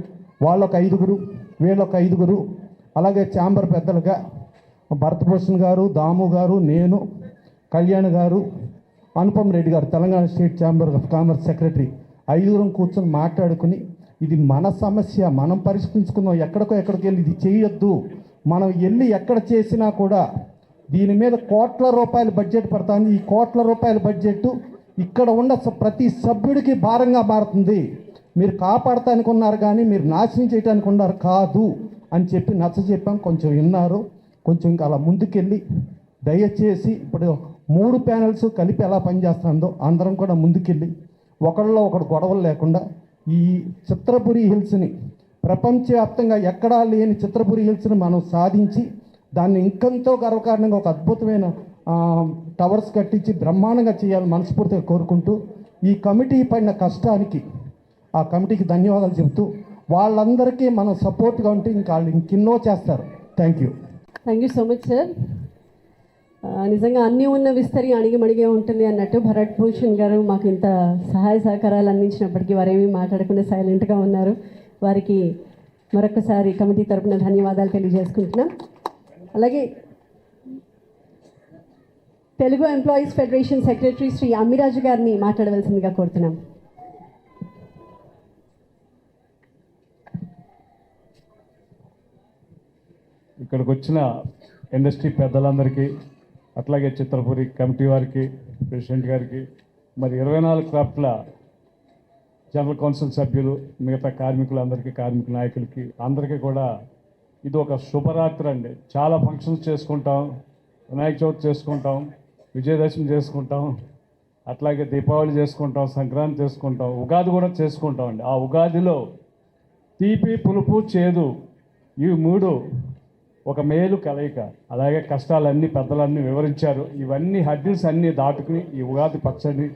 వాళ్ళొక 5, వీళ్ళొక 5, అలాగే ఛాంబర్ పెద్దలుగా భరతభూషణ్ గారు, దాము గారు, నేను, కళ్యాణ్ గారు, అనుపమ్ రెడ్డి గారు, Telangana state chamber of commerce secretary, 5 కూర్చొని మాట్లాడుకుని ఇది మన సమస్య, మనం పరిష్కరించుకుందాం, ఎక్కడికి వెళ్ళి ఇది చేయొద్దు, మనం వెళ్ళి ఎక్కడ చేసినా కూడా దీని మీద కోట్ల రూపాయల బడ్జెట్ పడుతుంది. ఈ కోట్ల రూపాయల బడ్జెట్ ఇక్కడ ఉన్న ప్రతి సభ్యుడికి భారంగా మారుతుంది. మీరు కాపాడటానికి ఉన్నారు కానీ మీరు నాశనం చేయడానికి ఉన్నారు కాదు అని చెప్పి నచ్చజెప్పాం. కొంచెం విన్నారు. కొంచెం ఇంకా అలా ముందుకెళ్ళి దయచేసి ఇప్పుడు 3 ప్యానెల్స్ కలిపి ఎలా పనిచేస్తుందో అందరం కూడా ముందుకెళ్ళి ఒకళ్ళలో ఒకడు గొడవలు లేకుండా ఈ చిత్రపురి హిల్స్ని ప్రపంచవ్యాప్తంగా ఎక్కడా లేని చిత్రపురి హిల్స్ని మనం సాధించి దాన్ని ఇంకంతో గర్వకారణంగా ఒక అద్భుతమైన టవర్స్ కట్టించి బ్రహ్మాండంగా చేయాలని మనస్ఫూర్తిగా కోరుకుంటూ ఈ కమిటీ పడిన కష్టానికి ఆ కమిటీకి ధన్యవాదాలు చెబుతూ వాళ్ళందరికీ మనం సపోర్ట్గా ఉంటే ఇంకా వాళ్ళు ఇంకెన్నో చేస్తారు. Thank you so much sir. నిజంగా అన్నీ ఉన్న విస్తరి అణిగిమణిగే ఉంటుంది అన్నట్టు భరత్ భూషణ్ గారు మాకు ఇంత సహాయ సహకారాలు అందించినప్పటికీ వారేమీ మాట్లాడకుండా సైలెంట్గా ఉన్నారు. వారికి మరొకసారి కమిటీ తరపున ధన్యవాదాలు తెలియజేసుకుంటున్నాం. అలాగే Telugu employees federation secretary Shri Ammiraju గారిని మాట్లాడవలసిందిగా కోరుతున్నాం. ఇక్కడికి వచ్చిన ఇండస్ట్రీ పెద్దలందరికీ, అట్లాగే చిత్రపురి కమిటీ వారికి, ప్రెసిడెంట్ గారికి, మరి 24 క్రాఫ్ట్ల జనరల్ కౌన్సిల్ సభ్యులు, మిగతా కార్మికులందరికీ, కార్మిక నాయకులకి అందరికీ కూడా ఇది ఒక శుభరాత్రి అండి. చాలా ఫంక్షన్స్ చేసుకుంటాం, వినాయక చవితి చేసుకుంటాం, విజయదశమి చేసుకుంటాం, అట్లాగే దీపావళి చేసుకుంటాం, సంక్రాంతి చేసుకుంటాం, ఉగాది కూడా చేసుకుంటాం అండి. ఆ ఉగాదిలో తీపి, పులుపు, చేదు ఈ 3 ఒక మేలు కలయిక. అలాగే కష్టాలన్నీ పెద్దలన్నీ వివరించారు. ఇవన్నీ హడ్డిల్స్ అన్నీ దాటుకుని ఈ ఉగాది పచ్చడి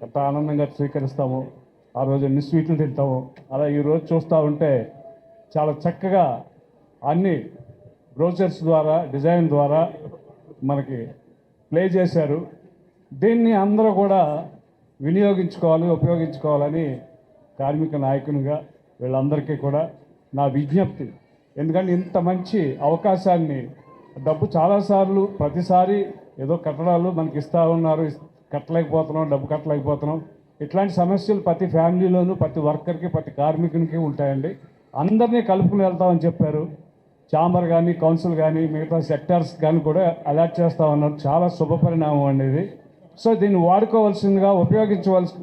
ఎంత ఆనందంగా స్వీకరిస్తాము. ఆ రోజు ఎన్ని స్వీట్లు తింటాము. అలా ఈరోజు చూస్తూ ఉంటే చాలా చక్కగా అన్ని బ్రోచర్స్ ద్వారా, డిజైన్ ద్వారా మనకి ప్లే చేశారు. దీన్ని అందరూ కూడా వినియోగించుకోవాలి, ఉపయోగించుకోవాలని కార్మిక నాయకునిగా వీళ్ళందరికీ కూడా నా విజ్ఞప్తి. ఎందుకంటే ఇంత మంచి అవకాశాన్ని డబ్బు చాలాసార్లు ప్రతిసారి ఏదో కట్టడాలు మనకి ఇస్తూ ఉన్నారు, కట్టలేకపోతున్నాం, డబ్బు కట్టలేకపోతున్నాం. ఇట్లాంటి సమస్యలు ప్రతి ఫ్యామిలీలోనూ, ప్రతి వర్కర్కి, ప్రతి కార్మికునికి ఉంటాయండి. అందరినీ కలుపుకుని వెళ్తామని చెప్పారు. ఛాంబర్ కానీ, కౌన్సిల్ కానీ, మిగతా సెక్టార్స్ కానీ కూడా అలర్ట్ చేస్తూ ఉన్నారు. చాలా శుభపరిణామం అండి ఇది. సో దీన్ని వాడుకోవాల్సిందిగా,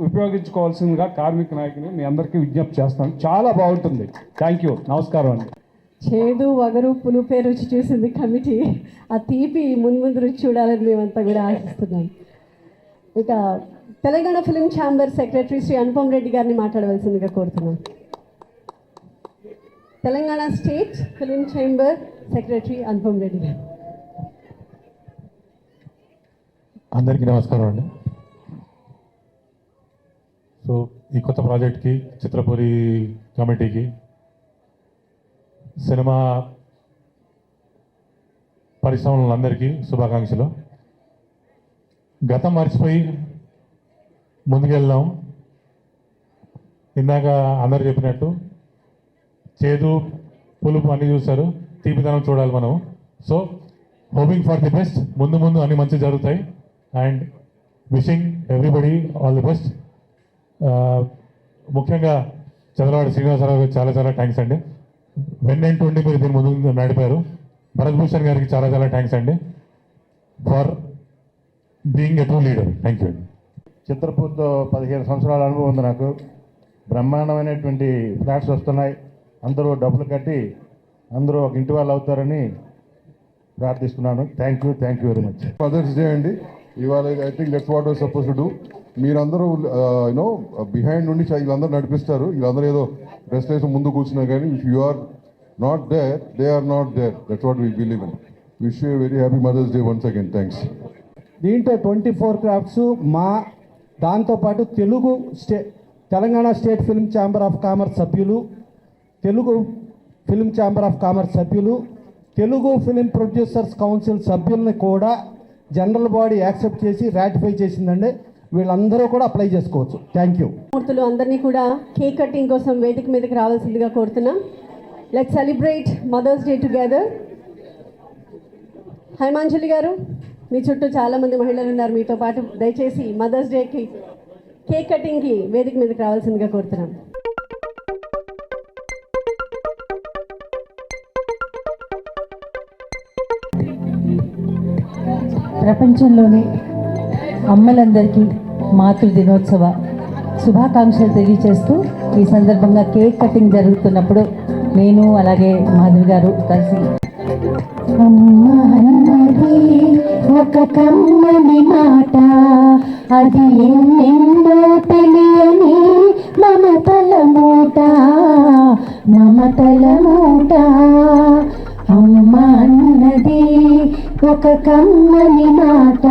ఉపయోగించుకోవాల్సిందిగా కార్మిక నాయకుని మీ అందరికీ విజ్ఞప్తి చేస్తాను. చాలా బాగుంటుంది. Thank you. నమస్కారం అండి. చేదు, వగరు, పులుపే రుచి చూసింది కమిటీ. ఆ తీపి ముందు రుచి చూడాలని మేమంతా కూడా ఆశిస్తున్నాం. ఇక Telangana film chamber secretary Shri Anupam Reddy గారిని మాట్లాడవలసిందిగా కోరుతున్నాం. Telangana state film chamber secretary Anupam Reddy గారు. అందరికీ నమస్కారం అండి. సో ఈ కొత్త ప్రాజెక్ట్కి, చిత్రపురి కమిటీకి, సినిమా పరిశ్రమలందరికీ శుభాకాంక్షలు. గతం మర్చిపోయి ముందుకెళ్దాం. ఇందాక అందరు చెప్పినట్టు చేదు, పులుపు అన్నీ చూశారు, తీపిదనం చూడాలి మనం. So hoping for the best. ముందు అన్ని మంచి జరుగుతాయి. And wishing everybody all the best. ముఖ్యంగా చంద్రవాడి శ్రీనివాసరావు గారికి చాలా థ్యాంక్స్ అండి. వెన్నెంటు ఉండి మీరు దీని ముందు నడిపారు. భరత్ భూషణ్ గారికి చాలా థ్యాంక్స్ అండి for being a true leader. Thank you అండి. చిత్రపూర్తో 15 సంవత్సరాల అనుభవం ఉంది నాకు. బ్రహ్మాండమైనటువంటి ఫ్లాట్స్ వస్తున్నాయి. అందరూ డబ్బులు కట్టి అందరూ ఒక ఇంటి వాళ్ళు అవుతారని ప్రార్థిస్తున్నాను. Thank you very much. Mother's day అండి ఇవాళ. I think that's what was suppose to do. మీరందరూ యూనో బిహైండ్ నుండి వీళ్ళందరూ నడిపిస్తారు. వీళ్ళందరూ ఏదో రెస్ట్ వేసి ముందు కూర్చున్నా కానీ if you are not there, they are not there. That's what we believe in. Wish you very happy Mother's Day once again. Thanks. దీంట్లో 24 క్రాఫ్ట్స్ మా దాంతోపాటు Telangana state film chamber of commerce సభ్యులు, Telugu film chamber of commerce సభ్యులు, Telugu film producers council సభ్యుల్ని కూడా general body accept చేసి ratify చేసిందండి. వీళ్ళందరూ కూడా అప్లై చేసుకోవచ్చు. Thank you. మూర్తులు అందరినీ కూడా కేక్ కటింగ్ కోసం వేదిక మీదకి రావాల్సిందిగా కోరుతున్నాం. Let's celebrate Mother's Day together. Haimanjali గారు, మీ చుట్టూ చాలామంది మహిళలు ఉన్నారు, మీతో పాటు దయచేసి మదర్స్ డేకి కేక్ కటింగ్కి వేదిక మీదకి రావాల్సిందిగా కోరుతున్నాం. ప్రపంచంలోని అమ్మలందరికీ మాతృ దినోత్సవ శుభాకాంక్షలు తెలియజేస్తూ ఈ సందర్భంగా కేక్ కటింగ్ జరుగుతున్నప్పుడు నేను అలాగే మాధవి గారు కలిసి అమ్మ అన్నది ఒక కమ్మని మాట, అది ఎన్నెన్నో తెలియని మమతల మూట, మమతల మూట. అమ్మ అన్నది ఒక కమ్మని మాట,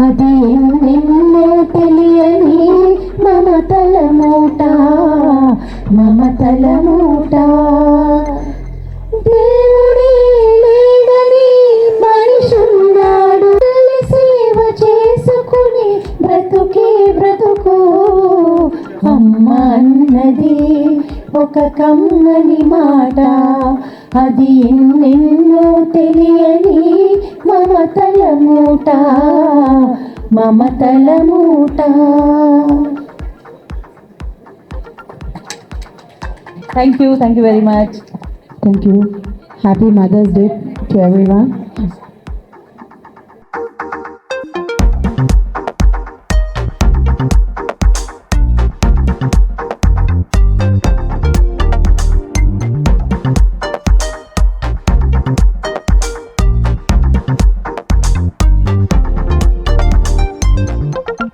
అది ఎన్నెన్నో తెలియని మమతల మూట, మమతల మూట. దేవుడే లేడని మనిషున్నాడు, సేవ చేసుకుని బ్రతుకే బ్రతుకు. అమ్మ అన్నది ఒక కమ్మని మాట, అది ఎన్నెన్నో తెలియని మమతల మూట, మమతల మూట. Thank you very much. Thank you. Happy Mother's Day to everyone. Thank you